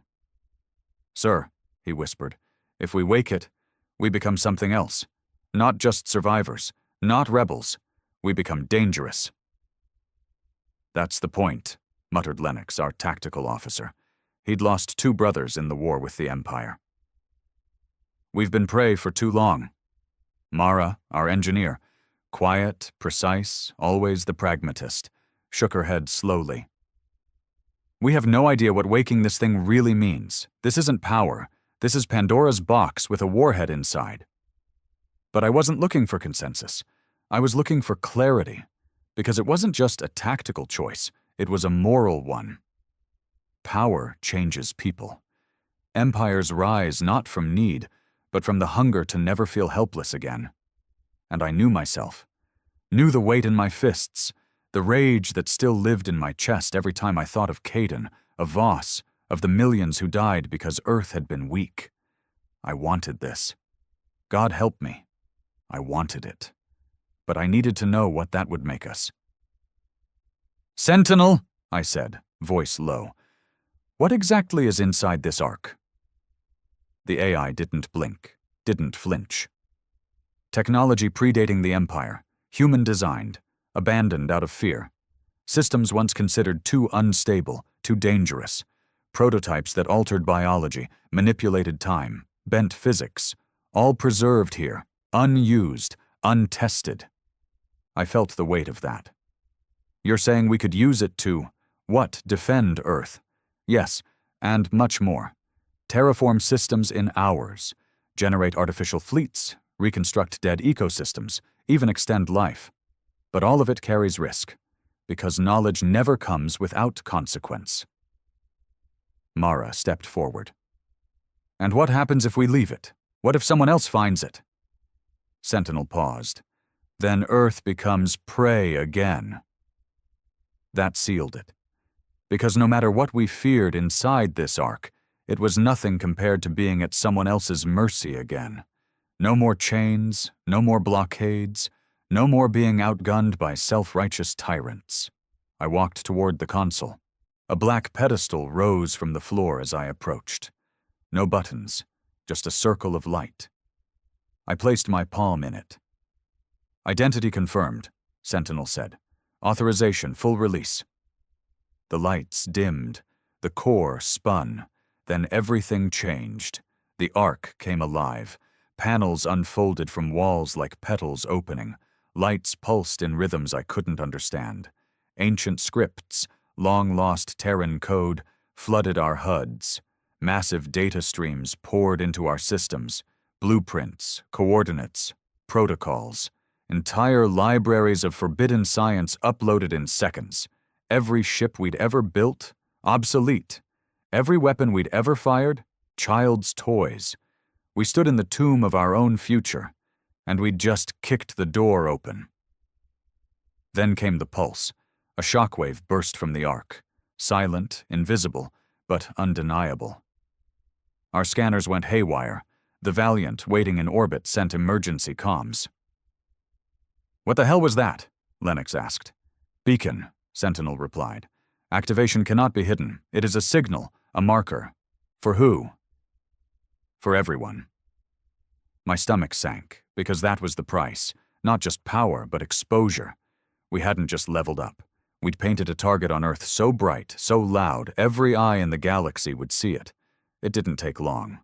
"Sir," he whispered, "if we wake it, we become something else. Not just survivors, not rebels. We become dangerous." "That's the point," muttered Lennox, our tactical officer. He'd lost 2 brothers in the war with the Empire. "We've been prey for too long." Mara, our engineer, quiet, precise, always the pragmatist, shook her head slowly. "We have no idea what waking this thing really means. This isn't power. This is Pandora's box with a warhead inside." But I wasn't looking for consensus. I was looking for clarity, because it wasn't just a tactical choice, it was a moral one. Power changes people. Empires rise not from need, but from the hunger to never feel helpless again. And I knew myself, knew the weight in my fists, the rage that still lived in my chest every time I thought of Caden, of Voss, of the millions who died because Earth had been weak. I wanted this. God help me. I wanted it. But I needed to know what that would make us. "Sentinel," I said, voice low, "what exactly is inside this Ark?" The AI didn't blink, didn't flinch. Technology predating the Empire, human-designed, abandoned out of fear. Systems once considered too unstable, too dangerous. Prototypes that altered biology, manipulated time, bent physics, all preserved here, unused, untested. I felt the weight of that. "You're saying we could use it to, what, defend Earth?" "Yes, and much more. Terraform systems in hours, generate artificial fleets, reconstruct dead ecosystems, even extend life. But all of it carries risk, because knowledge never comes without consequence." Mara stepped forward. "And what happens if we leave it? What if someone else finds it?" Sentinel paused. "Then Earth becomes prey again." That sealed it. Because no matter what we feared inside this Ark, it was nothing compared to being at someone else's mercy again. No more chains, no more blockades, no more being outgunned by self-righteous tyrants. I walked toward the console. A black pedestal rose from the floor as I approached. No buttons, just a circle of light. I placed my palm in it. "Identity confirmed," Sentinel said. "Authorization, full release." The lights dimmed, the core spun, then everything changed. The Ark came alive. Panels unfolded from walls like petals opening. Lights pulsed in rhythms I couldn't understand. Ancient scripts, long-lost Terran code, flooded our HUDs. Massive data streams poured into our systems. Blueprints, coordinates, protocols. Entire libraries of forbidden science uploaded in seconds. Every ship we'd ever built, obsolete. Every weapon we'd ever fired, child's toys. We stood in the tomb of our own future, and we'd just kicked the door open. Then came the pulse. A shockwave burst from the Ark. Silent, invisible, but undeniable. Our scanners went haywire. The Valiant, waiting in orbit, sent emergency comms. "What the hell was that?" Lennox asked. "Beacon," Sentinel replied. "Activation cannot be hidden. It is a signal, a marker." "For who?" "For everyone." My stomach sank, because that was the price. Not just power, but exposure. We hadn't just leveled up. We'd painted a target on Earth so bright, so loud, every eye in the galaxy would see it. It didn't take long.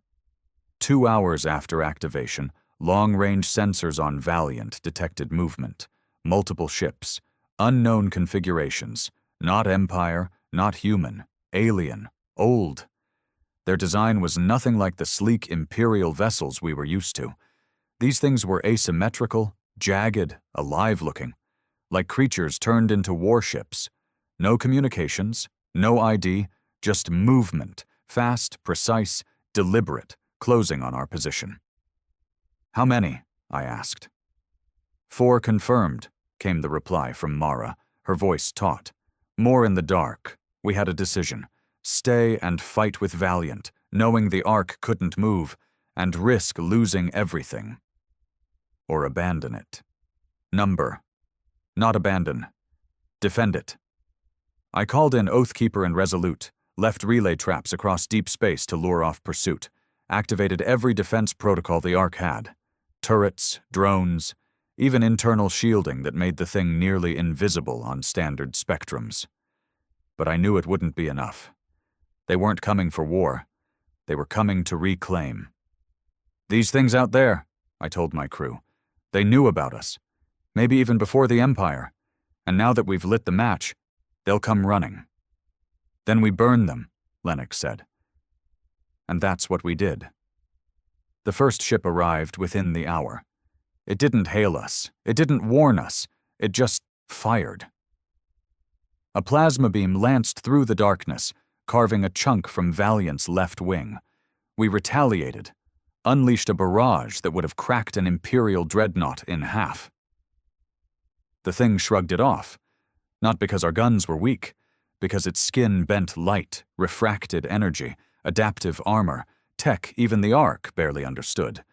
2 hours after activation, long-range sensors on Valiant detected movement. Multiple ships, unknown configurations, not Empire, not human, alien, old. Their design was nothing like the sleek Imperial vessels we were used to. These things were asymmetrical, jagged, alive-looking, like creatures turned into warships. No communications, no ID, just movement, fast, precise, deliberate, closing on our position. "How many?" I asked. "4 confirmed," came the reply from Mara, her voice taut. "More in the dark. We had a decision. Stay and fight with Valiant, knowing the Ark couldn't move, and risk losing everything. Or abandon it. Number. Not abandon. Defend it." I called in Oathkeeper and Resolute, left relay traps across deep space to lure off pursuit, activated every defense protocol the Ark had. Turrets, drones, even internal shielding that made the thing nearly invisible on standard spectrums. But I knew it wouldn't be enough. They weren't coming for war. They were coming to reclaim. "These things out there," I told my crew. "They knew about us. Maybe even before the Empire. And now that we've lit the match, they'll come running." "Then we burn them," Lennox said. And that's what we did. The first ship arrived within the hour. It didn't hail us. It didn't warn us. It just fired. A plasma beam lanced through the darkness, carving a chunk from Valiant's left wing. We retaliated, unleashed a barrage that would have cracked an Imperial dreadnought in half. The thing shrugged it off, not because our guns were weak, because its skin bent light, refracted energy, adaptive armor, tech even the Ark barely understood.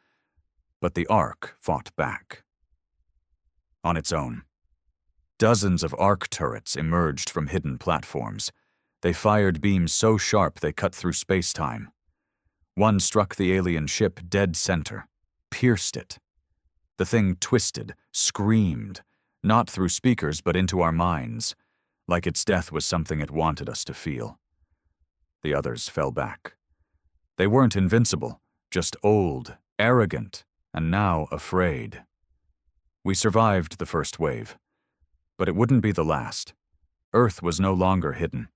But the Ark fought back. On its own. Dozens of Ark turrets emerged from hidden platforms. They fired beams so sharp they cut through space-time. One struck the alien ship dead center, pierced it. The thing twisted, screamed, not through speakers but into our minds, like its death was something it wanted us to feel. The others fell back. They weren't invincible, just old, arrogant, and now afraid. We survived the first wave, but it wouldn't be the last. Earth was no longer hidden.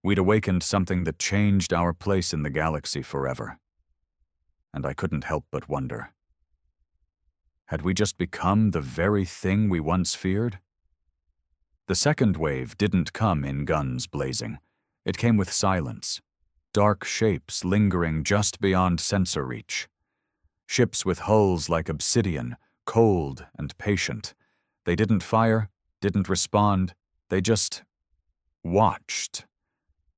We'd awakened something that changed our place in the galaxy forever. And I couldn't help but wonder. Had we just become the very thing we once feared? The second wave didn't come in guns blazing. It came with silence, dark shapes lingering just beyond sensor reach. Ships with hulls like obsidian, cold and patient. They didn't fire, didn't respond, they just watched.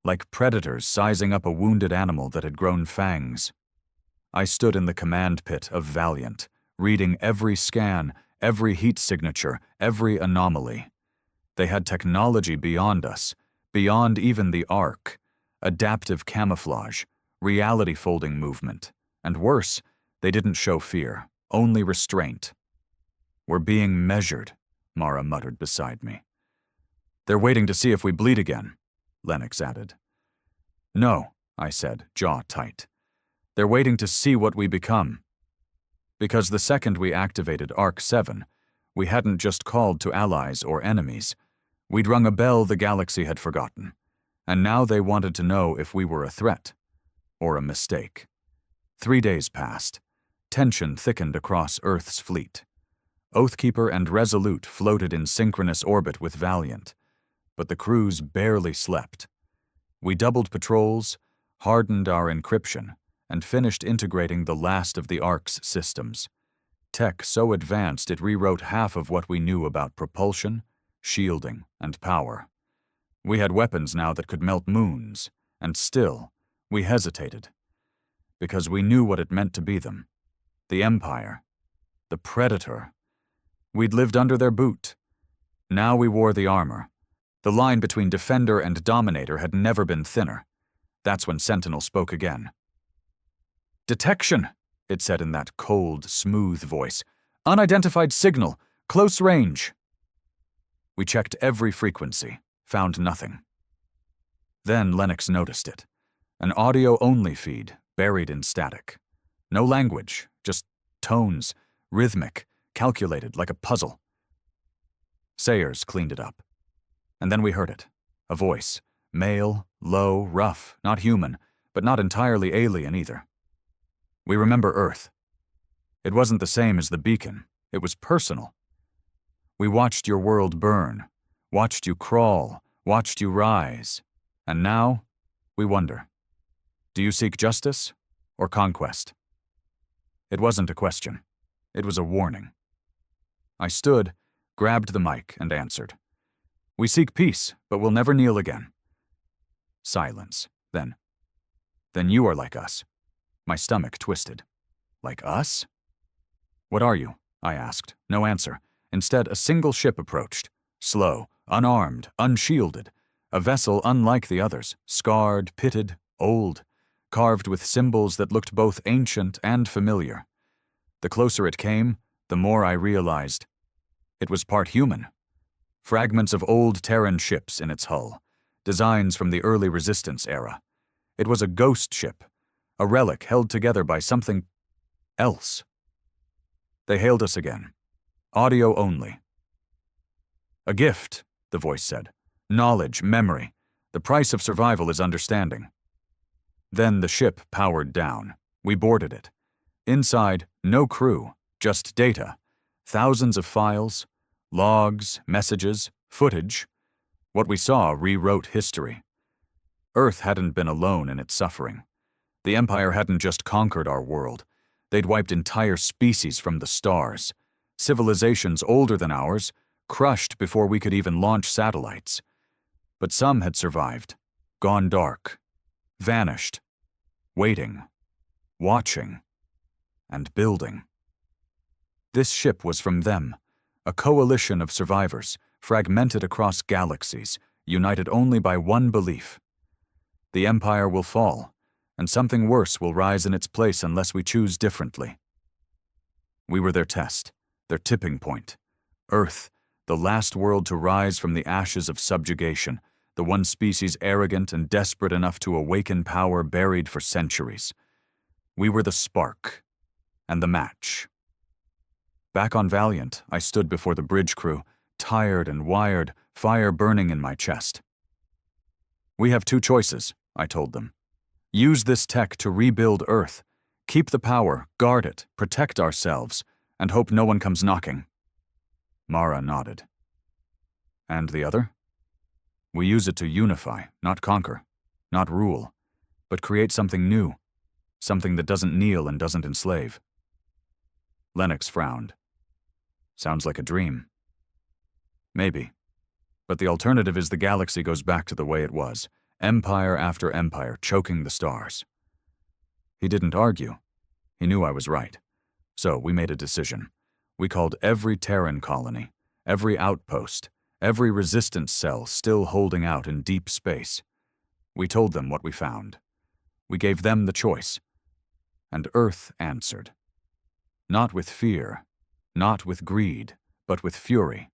Like predators sizing up a wounded animal that had grown fangs. I stood in the command pit of Valiant, reading every scan, every heat signature, every anomaly. They had technology beyond us, beyond even the Ark, adaptive camouflage, reality-folding movement, and worse, they didn't show fear, only restraint. "We're being measured," Mara muttered beside me. "They're waiting to see if we bleed again," Lennox added. "No," I said, jaw tight. "They're waiting to see what we become." Because the second we activated Arc 7, we hadn't just called to allies or enemies. We'd rung a bell the galaxy had forgotten, and now they wanted to know if we were a threat or a mistake. 3 days passed. Tension thickened across Earth's fleet. Oathkeeper and Resolute floated in synchronous orbit with Valiant, but the crews barely slept. We doubled patrols, hardened our encryption, and finished integrating the last of the Ark's systems. Tech so advanced it rewrote half of what we knew about propulsion, shielding, and power. We had weapons now that could melt moons, And still, we hesitated, because we knew what it meant to be them. The Empire. The Predator. We'd lived under their boot. Now we wore the armor. The line between defender and dominator had never been thinner. That's when Sentinel spoke again. "Detection," it said in that cold, smooth voice. "Unidentified signal. Close range." We checked every frequency, found nothing. Then Lennox noticed it. An audio-only feed, buried in static. No language, just tones, rhythmic, calculated like a puzzle. Sayers cleaned it up. And then we heard it. A voice. Male, low, rough, not human, but not entirely alien either. We remember Earth. It wasn't the same as the beacon. It was personal. We watched your world burn, watched you crawl, watched you rise. And now, we wonder. Do you seek justice or conquest? It wasn't a question. It was a warning. I stood, grabbed the mic, and answered. "We seek peace, but we'll never kneel again." Silence. Then you are like us. My stomach twisted. Like us? "What are you?" I asked. No answer. Instead, a single ship approached. Slow, unarmed, unshielded. A vessel unlike the others, scarred, pitted, old, carved with symbols that looked both ancient and familiar. The closer it came, the more I realized. It was part human. Fragments of old Terran ships in its hull, designs from the early Resistance era. It was a ghost ship, a relic held together by something else. They hailed us again. Audio only. "A gift," the voice said. "Knowledge, memory. The price of survival is understanding." Then the ship powered down. We boarded it. Inside, no crew, just data. Thousands of files, logs, messages, footage. What we saw rewrote history. Earth hadn't been alone in its suffering. The Empire hadn't just conquered our world. They'd wiped entire species from the stars. Civilizations older than ours, crushed before we could even launch satellites. But some had survived, gone dark, vanished, waiting, watching, and building. This ship was from them, a coalition of survivors, fragmented across galaxies, united only by one belief. The Empire will fall, and something worse will rise in its place unless we choose differently. We were their test, their tipping point. Earth, the last world to rise from the ashes of subjugation, the one species arrogant and desperate enough to awaken power buried for centuries. We were the spark and the match. Back on Valiant, I stood before the bridge crew, tired and wired, fire burning in my chest. "We have two choices," I told them. "Use this tech to rebuild Earth. Keep the power, guard it, protect ourselves, and hope no one comes knocking." Mara nodded. "And the other?" "We use it to unify, not conquer, not rule, but create something new, something that doesn't kneel and doesn't enslave." Lennox frowned. "Sounds like a dream." "Maybe. But the alternative is the galaxy goes back to the way it was, empire after empire choking the stars." He didn't argue. He knew I was right. So we made a decision. We called every Terran colony, every outpost, every resistance cell still holding out in deep space. We told them what we found. We gave them the choice. And Earth answered. Not with fear, not with greed, but with fury.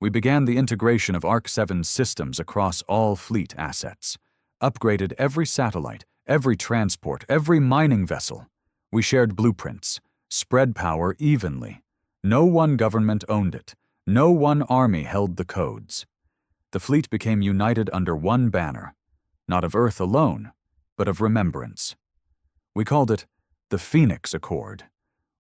We began the integration of ARC-7's systems across all fleet assets, upgraded every satellite, every transport, every mining vessel. We shared blueprints, spread power evenly. No one government owned it. No one army held the codes. The fleet became united under one banner, not of Earth alone, but of remembrance. We called it the Phoenix Accord.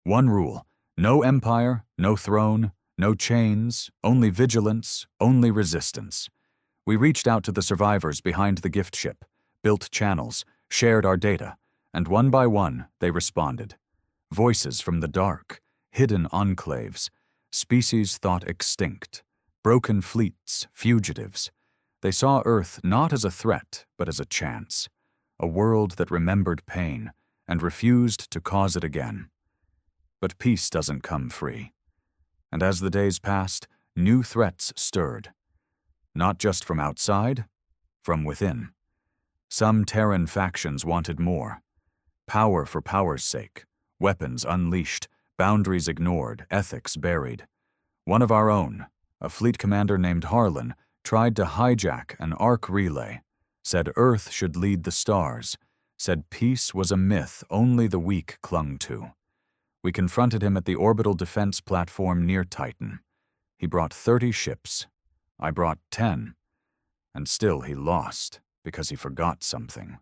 One rule: no empire, no throne, no chains, only vigilance, only resistance. We reached out to the survivors behind the gift ship, built channels, shared our data, and one by one they responded. Voices from the dark, hidden enclaves, species thought extinct, broken fleets, fugitives. They saw Earth not as a threat, but as a chance, a world that remembered pain and refused to cause it again. But peace doesn't come free. And as the days passed, new threats stirred. Not just from outside, from within. Some Terran factions wanted more. Power for power's sake, weapons unleashed, boundaries ignored, ethics buried. One of our own, a fleet commander named Harlan, tried to hijack an arc relay, said Earth should lead the stars, said peace was a myth only the weak clung to. We confronted him at the orbital defense platform near Titan. He brought 30 ships. I brought 10. And still he lost, because he forgot something.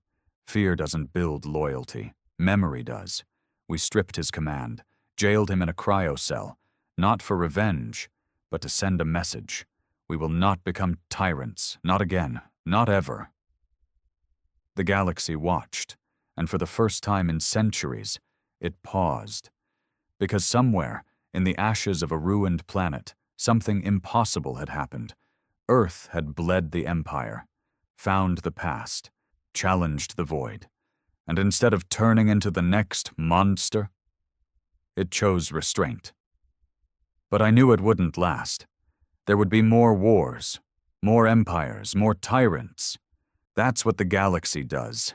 Fear doesn't build loyalty. Memory does. We stripped his command, jailed him in a cryocell, not for revenge, but to send a message. We will not become tyrants, not again, not ever. The galaxy watched, and for the first time in centuries, it paused. Because somewhere, in the ashes of a ruined planet, something impossible had happened. Earth had bled the Empire, found the past, challenged the void, and instead of turning into the next monster, it chose restraint. But I knew it wouldn't last. There would be more wars, more empires, more tyrants. That's what the galaxy does.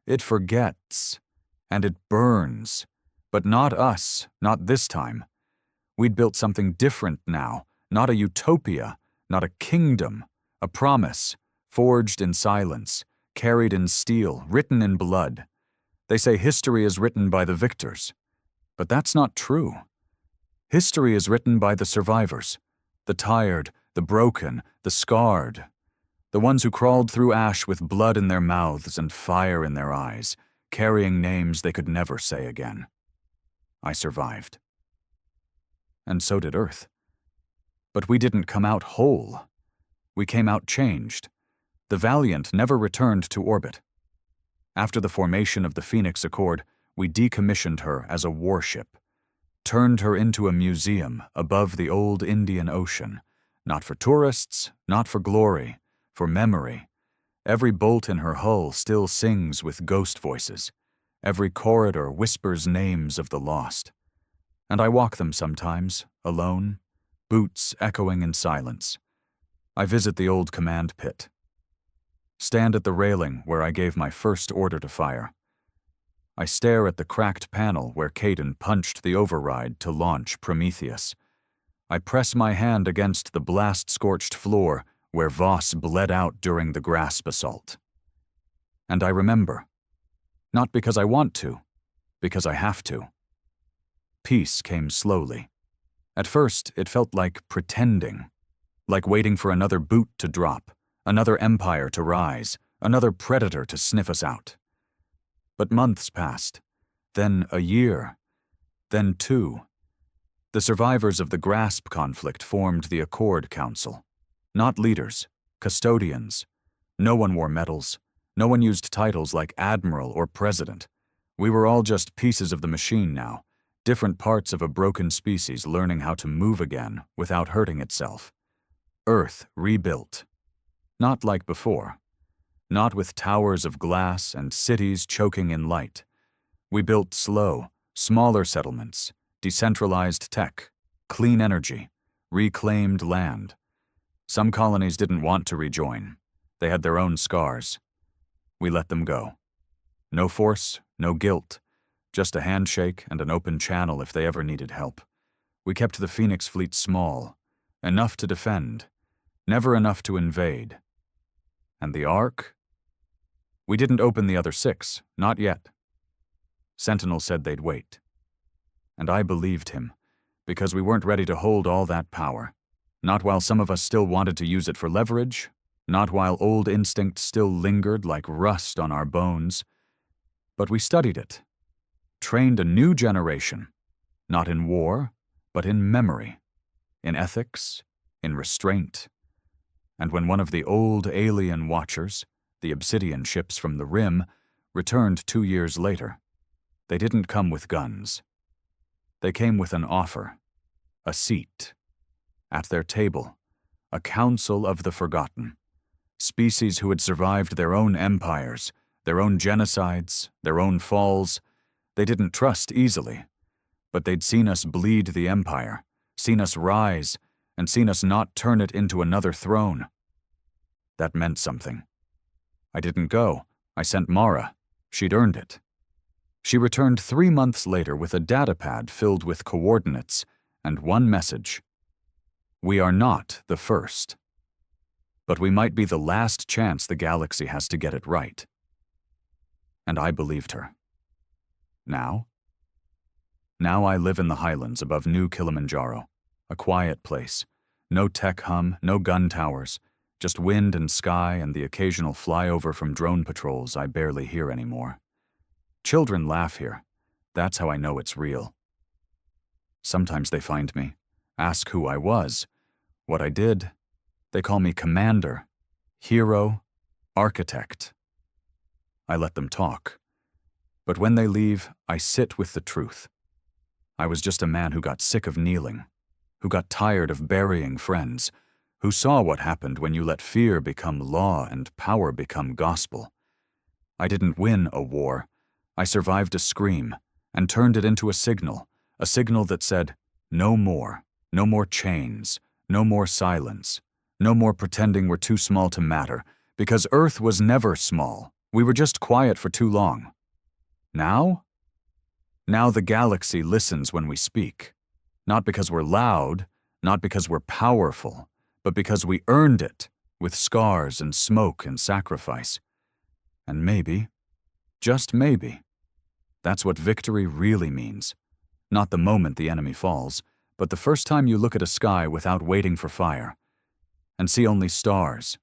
It forgets, and it burns. But not us, not this time. We'd built something different now, not a utopia, not a kingdom, a promise, forged in silence, carried in steel, written in blood. They say history is written by the victors. But that's not true. History is written by the survivors, the tired, the broken, the scarred, the ones who crawled through ash with blood in their mouths and fire in their eyes, carrying names they could never say again. I survived. And so did Earth. But we didn't come out whole. We came out changed. The Valiant never returned to orbit. After the formation of the Phoenix Accord, we decommissioned her as a warship, turned her into a museum above the old Indian Ocean, not for tourists, not for glory, for memory. Every bolt in her hull still sings with ghost voices. Every corridor whispers names of the lost. And I walk them sometimes, alone, boots echoing in silence. I visit the old command pit. Stand at the railing where I gave my first order to fire. I stare at the cracked panel where Caden punched the override to launch Prometheus. I press my hand against the blast-scorched floor where Voss bled out during the Grasp assault. And I remember. Not because I want to, because I have to. Peace came slowly. At first, it felt like pretending, like waiting for another boot to drop, another empire to rise, another predator to sniff us out. But months passed, then a year, then 2. The survivors of the Grasp conflict formed the Accord Council. Not leaders, custodians. No one wore medals. No one used titles like Admiral or President. We were all just pieces of the machine now, different parts of a broken species learning how to move again without hurting itself. Earth rebuilt. Not like before. Not with towers of glass and cities choking in light. We built slow, smaller settlements, decentralized tech, clean energy, reclaimed land. Some colonies didn't want to rejoin. They had their own scars. We let them go. No force, no guilt, just a handshake and an open channel if they ever needed help. We kept the Phoenix fleet small, enough to defend, never enough to invade. And the Ark? We didn't open the other 6, not yet. Sentinel said they'd wait. And I believed him, because we weren't ready to hold all that power. Not while some of us still wanted to use it for leverage, not while old instincts still lingered like rust on our bones. But we studied it, trained a new generation, not in war, but in memory, in ethics, in restraint. And when one of the old alien watchers, the Obsidian ships from the Rim, returned 2 years later, they didn't come with guns. They came with an offer, a seat, at their table, a council of the forgotten, Species who had survived their own empires, their own genocides, their own falls. They didn't trust easily, but they'd seen us bleed the empire, seen us rise, and seen us not turn it into another throne. That meant something. I didn't go. I sent Mara. She'd earned it. She returned 3 months later with a datapad filled with coordinates and one message. We are not the first, but we might be the last chance the galaxy has to get it right. And I believed her. Now I live in the highlands above New Kilimanjaro, a quiet place. No tech hum, no gun towers, just wind and sky and the occasional flyover from drone patrols I barely hear anymore. Children laugh here. That's how I know it's real. Sometimes they find me, ask who I was, what I did. They call me commander, hero, architect. I let them talk. But when they leave, I sit with the truth. I was just a man who got sick of kneeling, who got tired of burying friends, who saw what happened when you let fear become law and power become gospel. I didn't win a war. I survived a scream and turned it into a signal that said, no more chains, no more silence, no more pretending we're too small to matter, because Earth was never small. We were just quiet for too long. Now the galaxy listens when we speak, not because we're loud, not because we're powerful, but because we earned it with scars and smoke and sacrifice. And maybe, just maybe, that's what victory really means. Not the moment the enemy falls, but the first time you look at a sky without waiting for fire, and see only stars,